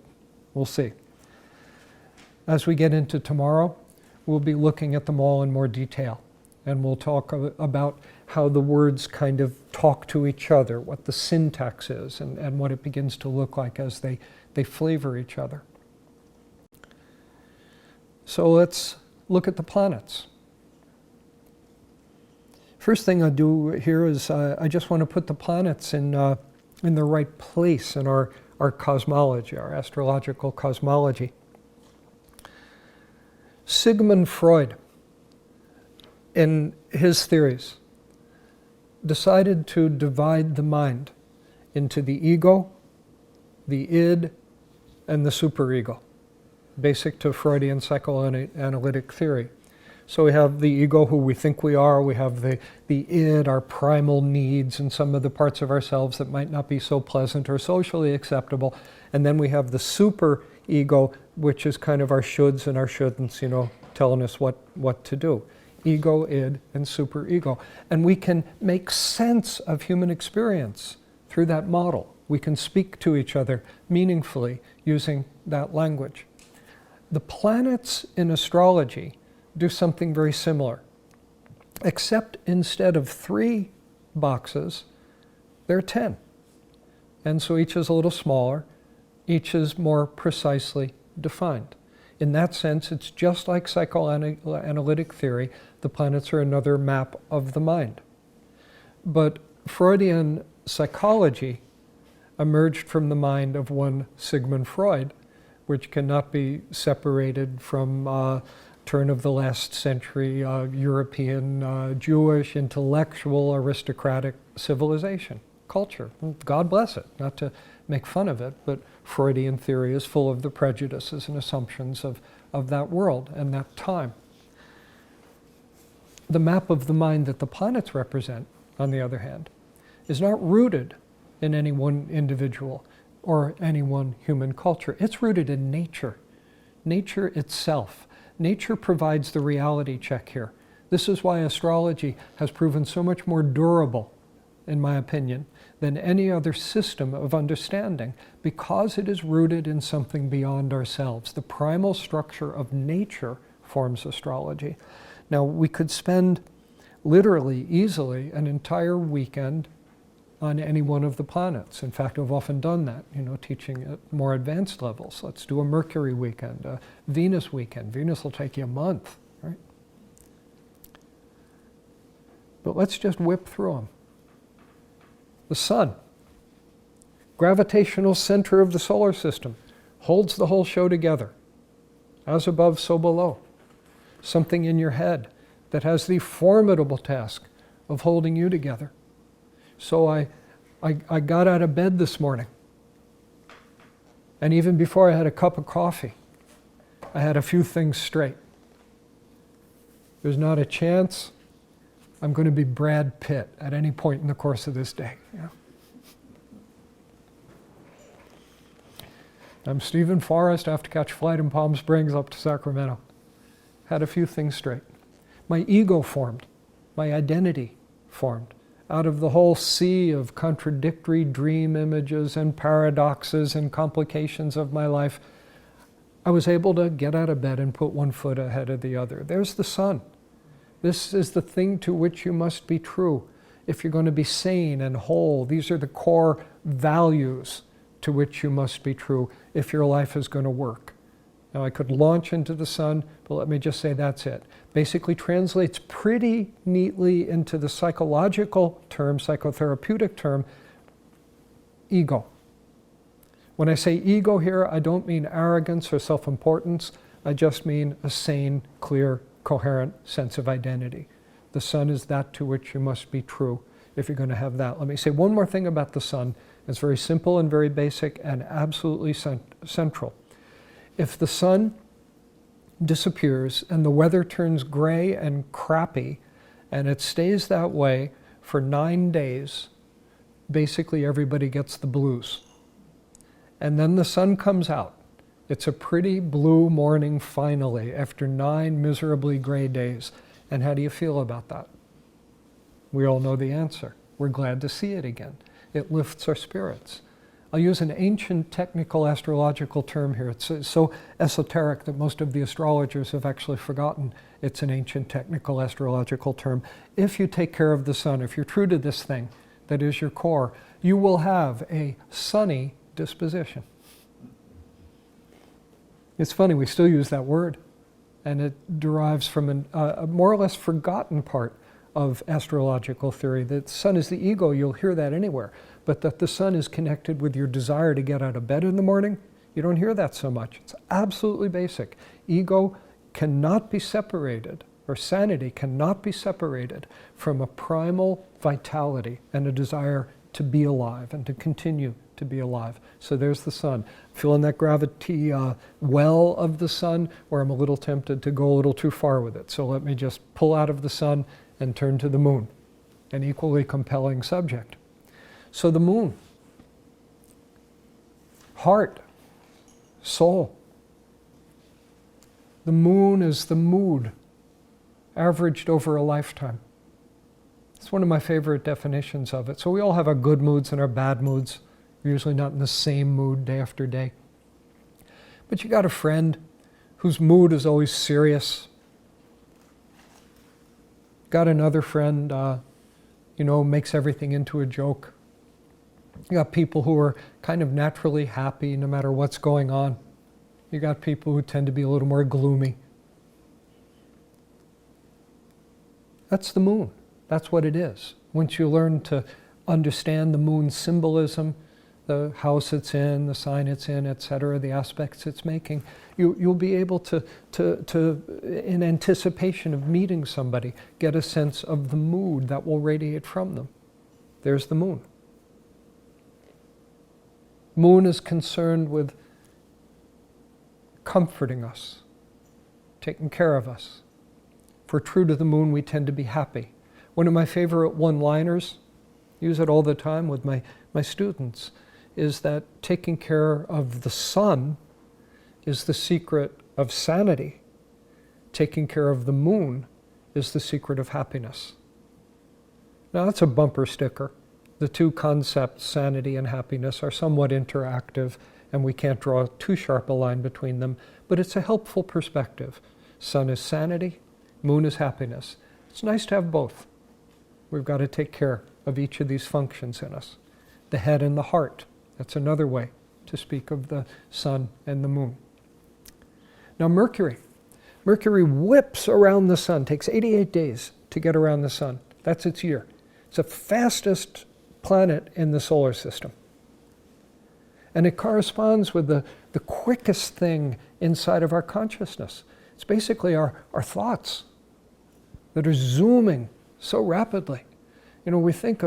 We'll see. As we get into tomorrow, we'll be looking at them all in more detail. And we'll talk about how the words kind of talk to each other, what the syntax is, and what it begins to look like as they flavor each other. So let's look at the planets. First thing I do here is I just want to put the planets in the right place in our cosmology, our astrological cosmology. Sigmund Freud, in his theories, decided to divide the mind into the ego, the id, and the superego, basic to Freudian psychoanalytic theory. So we have the ego, who we think we are. We have the id, our primal needs, and some of the parts of ourselves that might not be so pleasant or socially acceptable. And then we have the super ego, which is kind of our shoulds and our shouldn'ts, telling us what to do. Ego, id, and superego. And we can make sense of human experience through that model. We can speak to each other meaningfully using that language. The planets in astrology do something very similar, except instead of 3 boxes, there are 10. And so each is a little smaller, each is more precisely defined. In that sense, it's just like psychoanalytic theory. The planets are another map of the mind. But Freudian psychology emerged from the mind of one Sigmund Freud, which cannot be separated from turn of the last century European Jewish intellectual aristocratic civilization, culture. God bless it, not to make fun of it, but Freudian theory is full of the prejudices and assumptions of that world and that time. The map of the mind that the planets represent, on the other hand, is not rooted in any one individual or any one human culture. It's rooted in nature, nature itself. Nature provides the reality check here. This is why astrology has proven so much more durable, in my opinion, than any other system of understanding, because it is rooted in something beyond ourselves. The primal structure of nature forms astrology. Now, we could spend literally, easily, an entire weekend on any one of the planets. In fact, I've often done that, teaching at more advanced levels. Let's do a Mercury weekend, a Venus weekend. Venus will take you a month, right? But let's just whip through them. The sun, gravitational center of the solar system, holds the whole show together. As above, so below. Something in your head that has the formidable task of holding you together. So I got out of bed this morning, and even before I had a cup of coffee, I had a few things straight. There's not a chance I'm going to be Brad Pitt at any point in the course of this day. I'm Stephen Forrest. I have to catch a flight in Palm Springs up to Sacramento. Had a few things straight. My ego formed. My identity formed. Out of the whole sea of contradictory dream images and paradoxes and complications of my life, I was able to get out of bed and put one foot ahead of the other. There's the sun. This is the thing to which you must be true. If you're going to be sane and whole, these are the core values to which you must be true if your life is going to work. Now, I could launch into the sun, but let me just say that's it. Basically translates pretty neatly into the psychological term, psychotherapeutic term, ego. When I say ego here, I don't mean arrogance or self-importance. I just mean a sane, clear, coherent sense of identity. The sun is that to which you must be true if you're going to have that. Let me say one more thing about the sun. It's very simple and very basic and absolutely central. If the sun disappears and the weather turns gray and crappy, and it stays that way for 9 days, basically everybody gets the blues. And then the sun comes out. It's a pretty blue morning finally after 9 miserably gray days. And how do you feel about that? We all know the answer. We're glad to see it again. It lifts our spirits. I'll use an ancient technical astrological term here. It's so esoteric that most of the astrologers have actually forgotten it's an ancient technical astrological term. If you take care of the sun, if you're true to this thing that is your core, you will have a sunny disposition. It's funny, we still use that word, and it derives from a more or less forgotten part of astrological theory. That the sun is the ego, you'll hear that anywhere, but that the sun is connected with your desire to get out of bed in the morning, you don't hear that so much. It's absolutely basic. Ego cannot be separated, or sanity cannot be separated from a primal vitality and a desire to be alive and to continue to be alive. So there's the sun. Feeling that gravity well of the sun, where I'm a little tempted to go a little too far with it. So let me just pull out of the sun and turn to the moon, an equally compelling subject. So the moon, heart, soul. The moon is the mood averaged over a lifetime. It's one of my favorite definitions of it. So we all have our good moods and our bad moods. We're usually not in the same mood day after day. But you got a friend whose mood is always serious. Got another friend, makes everything into a joke. You got people who are kind of naturally happy no matter what's going on. You got people who tend to be a little more gloomy. That's the moon. That's what it is. Once you learn to understand the moon's symbolism, the house it's in, the sign it's in, etc., the aspects it's making, you'll be able to, in anticipation of meeting somebody, get a sense of the mood that will radiate from them. There's the moon. Moon is concerned with comforting us, taking care of us. If we're true to the moon, we tend to be happy. One of my favorite one-liners, use it all the time with my students, is that taking care of the sun is the secret of sanity. Taking care of the moon is the secret of happiness. Now that's a bumper sticker. The two concepts, sanity and happiness, are somewhat interactive, and we can't draw too sharp a line between them, but it's a helpful perspective. Sun is sanity, moon is happiness. It's nice to have both. We've got to take care of each of these functions in us. The head and the heart, that's another way to speak of the sun and the moon. Now Mercury. Mercury whips around the sun, takes 88 days to get around the sun. That's its year. It's the fastest planet in the solar system. And it corresponds with the quickest thing inside of our consciousness. It's basically our thoughts that are zooming so rapidly. We think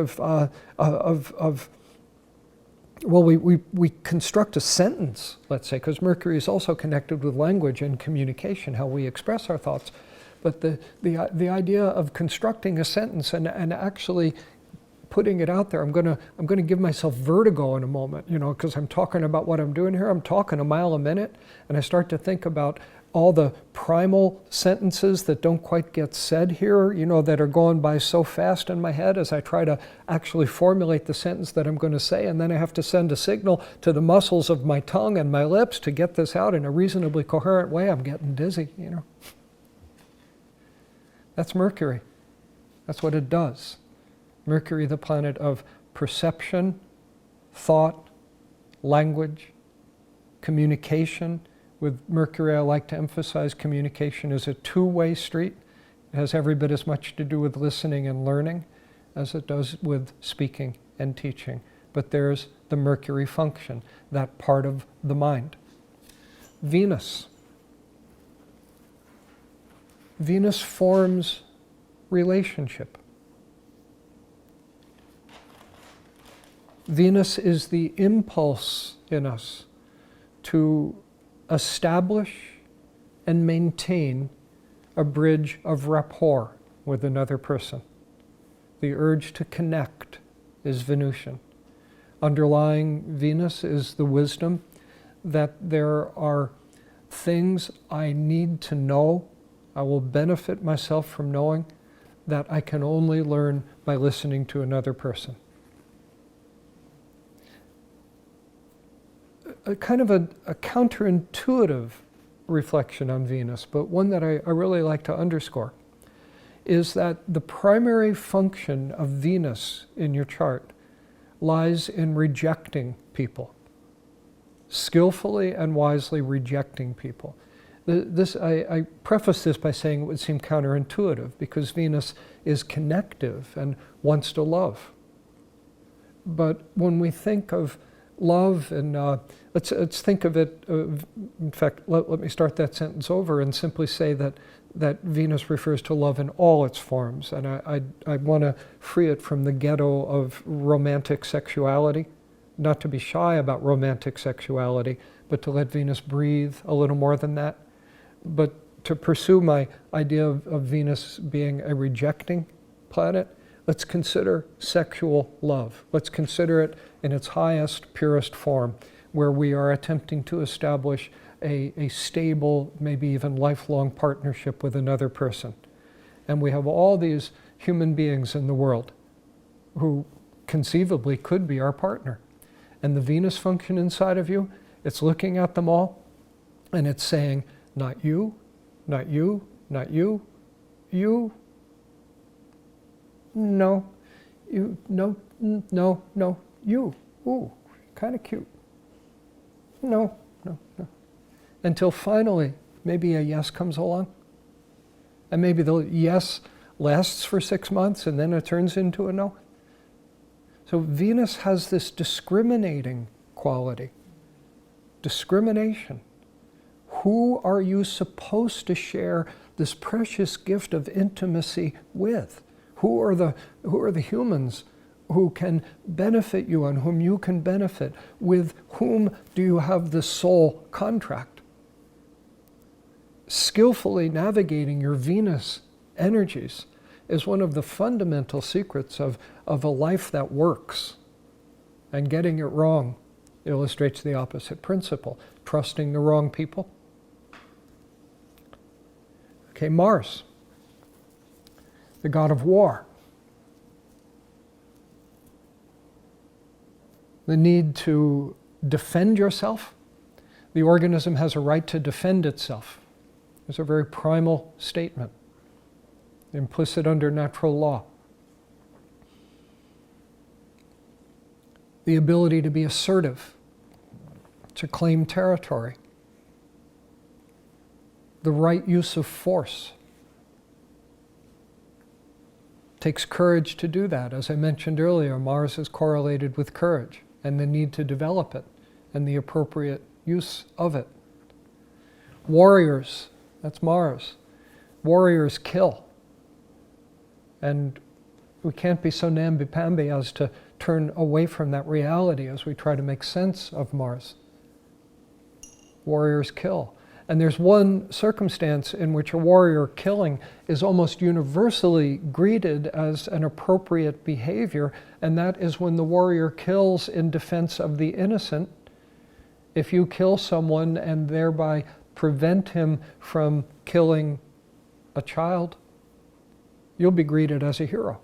we construct a sentence, let's say, because Mercury is also connected with language and communication, how we express our thoughts. But the idea of constructing a sentence and actually putting it out there, I'm gonna give myself vertigo in a moment, because I'm talking about what I'm doing here. I'm talking a mile a minute, and I start to think about all the primal sentences that don't quite get said here, that are going by so fast in my head as I try to actually formulate the sentence that I'm going to say, and then I have to send a signal to the muscles of my tongue and my lips to get this out in a reasonably coherent way. I'm getting dizzy, That's Mercury. That's what it does. Mercury, the planet of perception, thought, language, communication. With Mercury, I like to emphasize communication is a two-way street. It has every bit as much to do with listening and learning as it does with speaking and teaching. But there's the Mercury function, that part of the mind. Venus. Venus forms relationship. Venus is the impulse in us to establish and maintain a bridge of rapport with another person. The urge to connect is Venusian. Underlying Venus is the wisdom that there are things I need to know, I will benefit myself from knowing, that I can only learn by listening to another person. a kind of a counterintuitive reflection on Venus, but one that I really like to underscore, is that the primary function of Venus in your chart lies in rejecting people, skillfully and wisely rejecting people. I preface this by saying it would seem counterintuitive because Venus is connective and wants to love. But when we think of love, and let's think of it, in fact, let me start that sentence over and simply say that Venus refers to love in all its forms. And I want to free it from the ghetto of romantic sexuality, not to be shy about romantic sexuality, but to let Venus breathe a little more than that. But to pursue my idea of Venus being a rejecting planet, let's consider sexual love. Let's consider it in its highest, purest form, where we are attempting to establish a stable, maybe even lifelong partnership with another person. And we have all these human beings in the world who conceivably could be our partner. And the Venus function inside of you, it's looking at them all, and it's saying, not you, not you, not you, you, no, you, no, no, no, you, ooh, kind of cute. No, no, no. Until finally, maybe a yes comes along. And maybe the yes lasts for 6 months and then it turns into a no. So Venus has this discriminating quality. Discrimination. Who are you supposed to share this precious gift of intimacy with? Who are the humans who can benefit you and whom you can benefit? With whom do you have the soul contract? Skillfully navigating your Venus energies is one of the fundamental secrets of a life that works. And getting it wrong illustrates the opposite principle, trusting the wrong people. Okay, Mars, the god of war. The need to defend yourself. The organism has a right to defend itself. It's a very primal statement, implicit under natural law. The ability to be assertive, to claim territory. The right use of force. Takes courage to do that. As I mentioned earlier, Mars is correlated with courage and the need to develop it and the appropriate use of it. Warriors, that's Mars. Warriors kill. And we can't be so namby-pamby as to turn away from that reality as we try to make sense of Mars. Warriors kill. And there's one circumstance in which a warrior killing is almost universally greeted as an appropriate behavior, and that is when the warrior kills in defense of the innocent. If you kill someone and thereby prevent him from killing a child, you'll be greeted as a hero.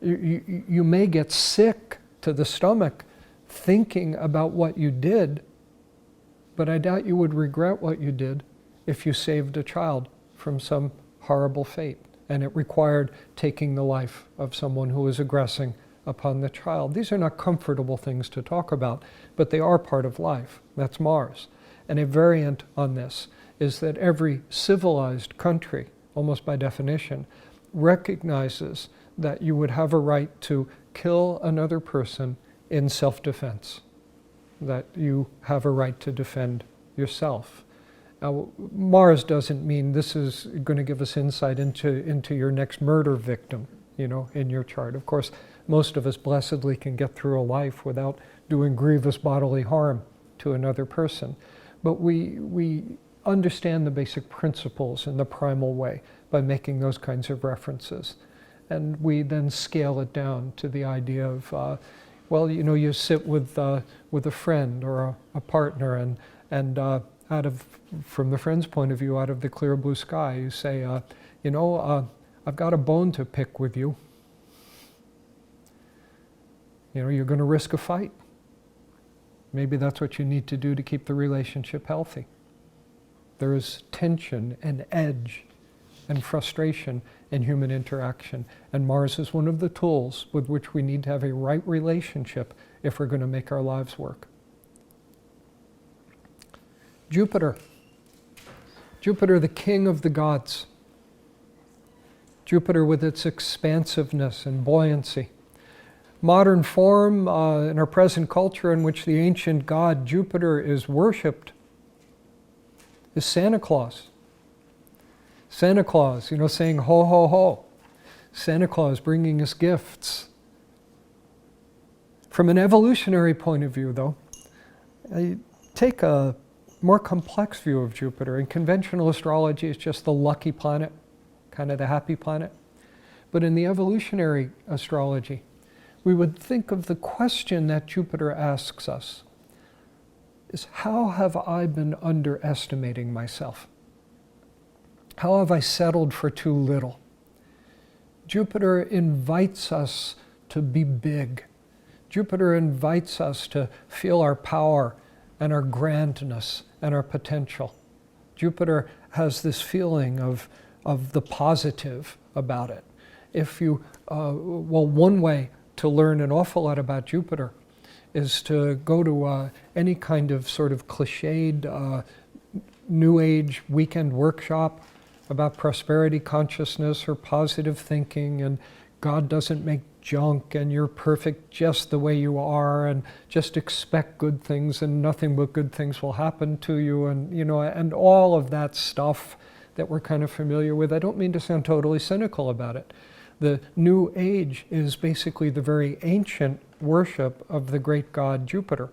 You may get sick to the stomach thinking about what you did, but I doubt you would regret what you did if you saved a child from some horrible fate, and it required taking the life of someone who was aggressing upon the child. These are not comfortable things to talk about, but they are part of life. That's Mars. And a variant on this is that every civilized country, almost by definition, recognizes that you would have a right to kill another person in self-defense, that you have a right to defend yourself. Now, Mars doesn't mean this is going to give us insight into your next murder victim, in your chart. Of course, most of us blessedly can get through a life without doing grievous bodily harm to another person. But we understand the basic principles in the primal way by making those kinds of references. And we then scale it down to the idea of, you sit with a friend or a partner, and from the friend's point of view, out of the clear blue sky, you say, I've got a bone to pick with you. You're going to risk a fight. Maybe that's what you need to do to keep the relationship healthy. There is tension and edge and frustration in human interaction. And Mars is one of the tools with which we need to have a right relationship if we're going to make our lives work. Jupiter. Jupiter, the king of the gods. Jupiter with its expansiveness and buoyancy. Modern form in our present culture in which the ancient god Jupiter is worshipped is Santa Claus. Santa Claus, saying ho, ho, ho. Santa Claus bringing us gifts. From an evolutionary point of view, though, I take a more complex view of Jupiter. In conventional astrology, it's just the lucky planet, kind of the happy planet. But in the evolutionary astrology, we would think of the question that Jupiter asks us is, how have I been underestimating myself? How have I settled for too little? Jupiter invites us to be big. Jupiter invites us to feel our power and our grandness and our potential. Jupiter has this feeling of the positive about it. If you, one way to learn an awful lot about Jupiter is to go to any kind of sort of cliched New Age weekend workshop about prosperity consciousness or positive thinking, and God doesn't make junk, and you're perfect just the way you are, and just expect good things, and nothing but good things will happen to you, and and all of that stuff that we're kind of familiar with. I don't mean to sound totally cynical about it. The New Age is basically the very ancient worship of the great god Jupiter.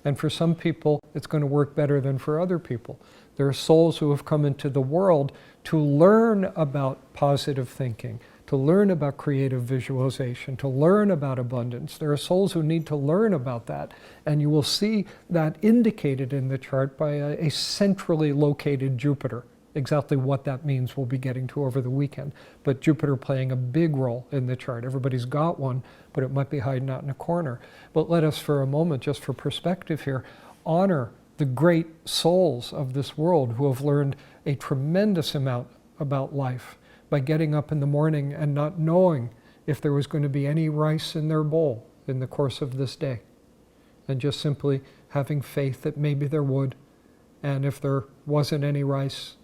And for some people, it's going to work better than for other people. There are souls who have come into the world to learn about positive thinking, to learn about creative visualization, to learn about abundance. There are souls who need to learn about that. And you will see that indicated in the chart by a centrally located Jupiter. Exactly what that means we'll be getting to over the weekend. But Jupiter playing a big role in the chart. Everybody's got one, but it might be hiding out in a corner. But let us for a moment, just for perspective here, honor the great souls of this world who have learned a tremendous amount about life by getting up in the morning and not knowing if there was going to be any rice in their bowl in the course of this day. And just simply having faith that maybe there would, and if there wasn't any rice,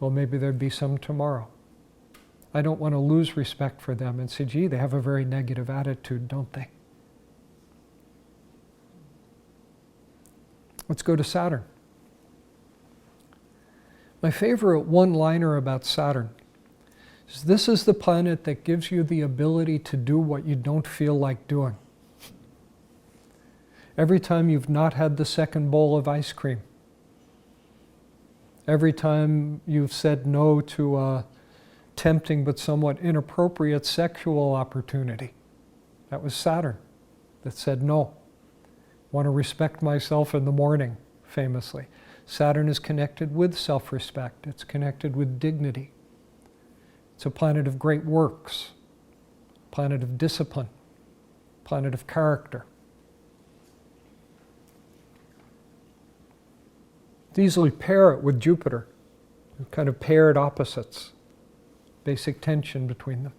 well, maybe there'd be some tomorrow. I don't want to lose respect for them and say, gee, they have a very negative attitude, don't they? Let's go to Saturn. My favorite one-liner about Saturn is, this is the planet that gives you the ability to do what you don't feel like doing. Every time you've not had the second bowl of ice cream, every time you've said no to a tempting but somewhat inappropriate sexual opportunity, that was Saturn that said no. Want to respect myself in the morning, famously. Saturn is connected with self-respect. It's connected with dignity. It's a planet of great works, planet of discipline, planet of character. Easily pair it with Jupiter, kind of paired opposites, basic tension between them.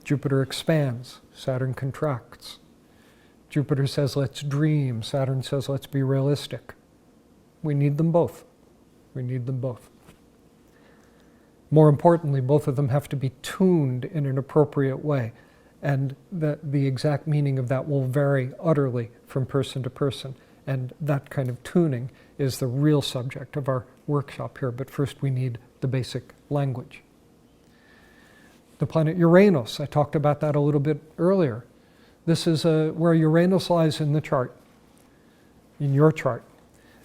Jupiter expands, Saturn contracts. Jupiter says, let's dream. Saturn says, let's be realistic. We need them both. We need them both. More importantly, both of them have to be tuned in an appropriate way. And the exact meaning of that will vary utterly from person to person. And that kind of tuning is the real subject of our workshop here. But first we need the basic language. The planet Uranus, I talked about that a little bit earlier. This is where Uranus lies in the chart, in your chart.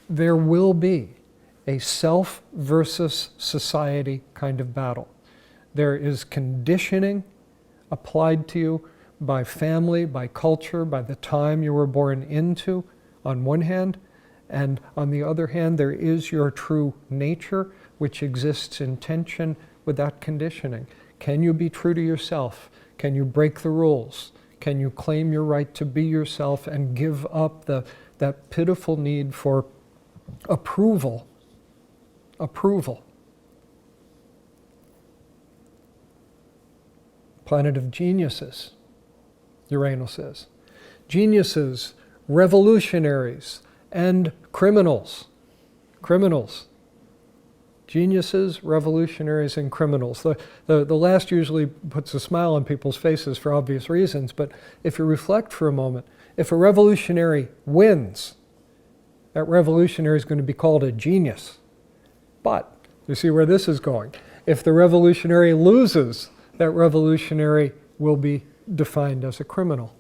There will be a self versus society kind of battle. There is conditioning applied to you by family, by culture, by the time you were born into, on one hand, and on the other hand, there is your true nature, which exists in tension with that conditioning. Can you be true to yourself? Can you break the rules? Can you claim your right to be yourself and give up that pitiful need for approval? Approval. Planet of geniuses, Uranus is. Geniuses, revolutionaries, and criminals. Criminals. Geniuses, revolutionaries, and criminals. The last usually puts a smile on people's faces for obvious reasons, but if you reflect for a moment, if a revolutionary wins, that revolutionary is going to be called a genius. But, you see where this is going. If the revolutionary loses, that revolutionary will be defined as a criminal.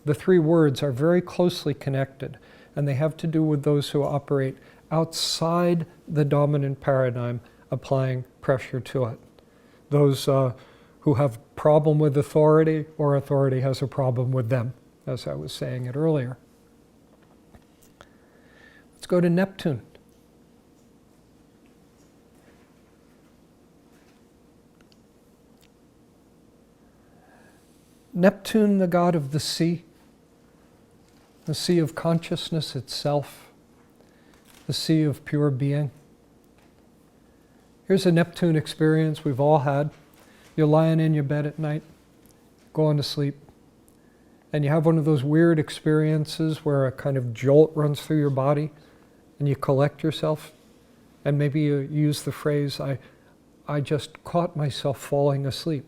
The three words are very closely connected, and they have to do with those who operate outside the dominant paradigm, applying pressure to it. Those who have problem with authority, or authority has a problem with them, as I was saying it earlier. Let's go to Neptune. Neptune, the god of the sea of consciousness itself, the sea of pure being. Here's a Neptune experience we've all had. You're lying in your bed at night, going to sleep, and you have one of those weird experiences where a kind of jolt runs through your body, and you collect yourself, and maybe you use the phrase, I just caught myself falling asleep.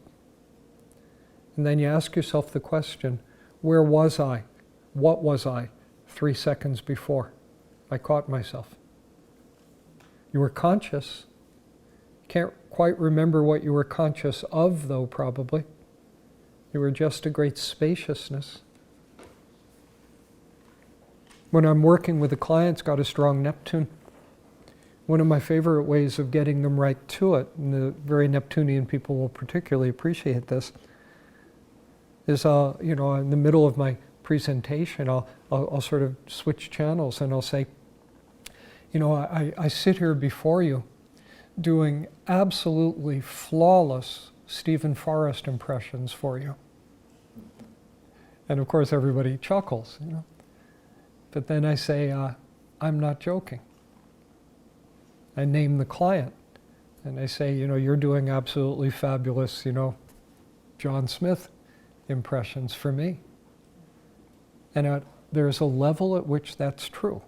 And then you ask yourself the question, where was I? What was I 3 seconds before I caught myself? You were conscious. Can't quite remember what you were conscious of, though, probably. You were just a great spaciousness. When I'm working with a client's got a strong Neptune, one of my favorite ways of getting them right to it, and the very Neptunian people will particularly appreciate this, is, in the middle of my presentation, I'll sort of switch channels and I'll say, I sit here before you doing absolutely flawless Stephen Forrest impressions for you. And of course everybody chuckles, But then I say, I'm not joking. I name the client and I say, you're doing absolutely fabulous, John Smith impressions for me. And there's a level at which that's true.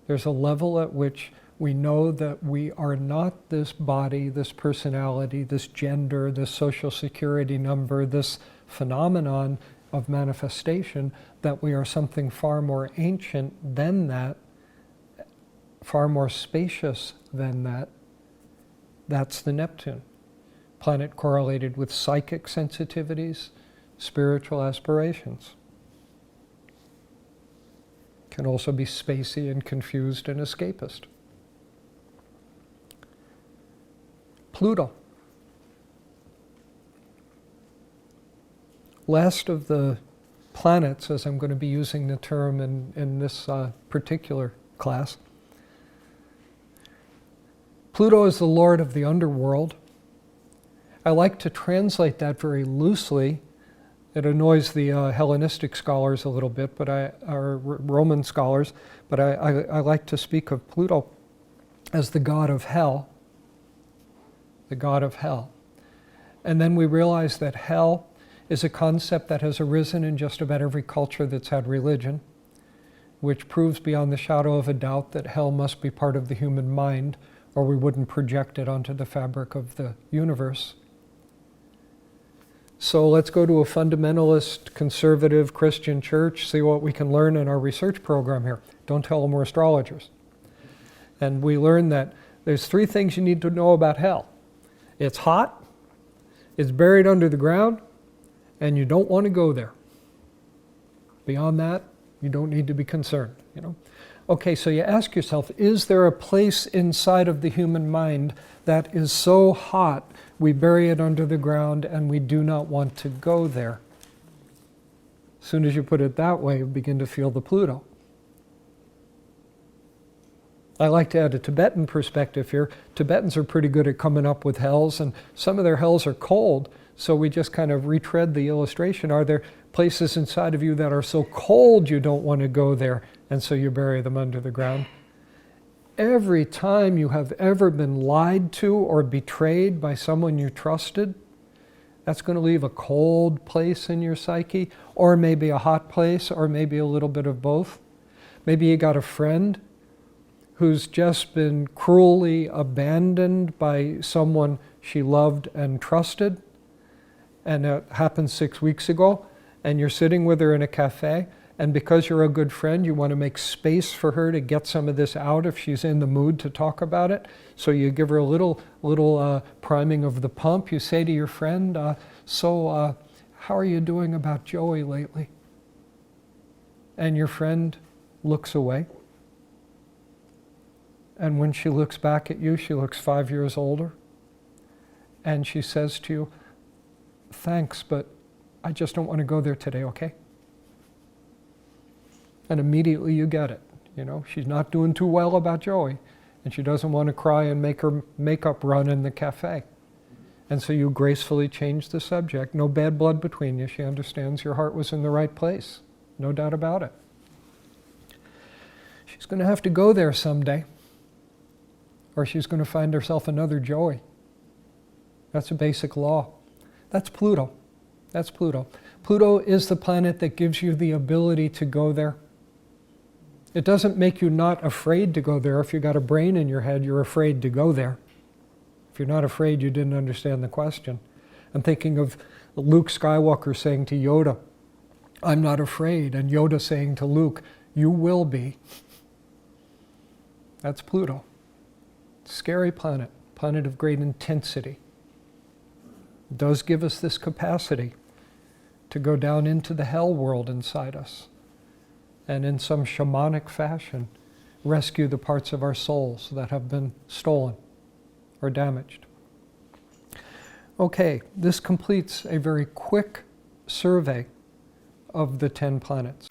There's a level at which we know that we are not this body, this personality, this gender, this social security number, this phenomenon of manifestation, that we are something far more ancient than that, far more spacious than that. That's the Neptune. Planet correlated with psychic sensitivities, spiritual aspirations. Can also be spacey and confused and escapist. Pluto. Last of the planets, as I'm going to be using the term in this particular class. Pluto is the lord of the underworld. I like to translate that very loosely. It annoys the Hellenistic scholars a little bit, or Roman scholars, but I like to speak of Pluto as the god of hell. The god of hell. And then we realize that hell is a concept that has arisen in just about every culture that's had religion, which proves beyond the shadow of a doubt that hell must be part of the human mind, or we wouldn't project it onto the fabric of the universe. So let's go to a fundamentalist, conservative Christian church, see what we can learn in our research program here. Don't tell them we're astrologers. And we learn that there's 3 things you need to know about hell. It's hot, it's buried under the ground, and you don't want to go there. Beyond that, you don't need to be concerned, Okay, so you ask yourself, is there a place inside of the human mind that is so hot we bury it under the ground and we do not want to go there? As soon as you put it that way, you begin to feel the Pluto. I like to add a Tibetan perspective here. Tibetans are pretty good at coming up with hells, and some of their hells are cold, so we just kind of retread the illustration. Are there places inside of you that are so cold you don't want to go there, and so you bury them under the ground. Every time you have ever been lied to or betrayed by someone you trusted, that's going to leave a cold place in your psyche, or maybe a hot place, or maybe a little bit of both. Maybe you got a friend who's just been cruelly abandoned by someone she loved and trusted, and it happened 6 weeks ago, and you're sitting with her in a cafe, and because you're a good friend, you want to make space for her to get some of this out if she's in the mood to talk about it. So you give her a little priming of the pump. You say to your friend, how are you doing about Joey lately? And your friend looks away. And when she looks back at you, she looks 5 years older. And she says to you, thanks, but I just don't want to go there today, okay? And immediately you get it. You know, she's not doing too well about Joey, and she doesn't want to cry and make her makeup run in the cafe. And so you gracefully change the subject. No bad blood between you. She understands your heart was in the right place. No doubt about it. She's going to have to go there someday, or she's going to find herself another Joey. That's a basic law. That's Pluto. That's Pluto. Pluto is the planet that gives you the ability to go there. It doesn't make you not afraid to go there. If you got a brain in your head, you're afraid to go there. If you're not afraid, you didn't understand the question. I'm thinking of Luke Skywalker saying to Yoda, I'm not afraid, and Yoda saying to Luke, you will be. That's Pluto. Scary planet, planet of great intensity. It does give us this capacity to go down into the hell world inside us, and in some shamanic fashion, rescue the parts of our souls that have been stolen or damaged. Okay, this completes a very quick survey of the 10 planets.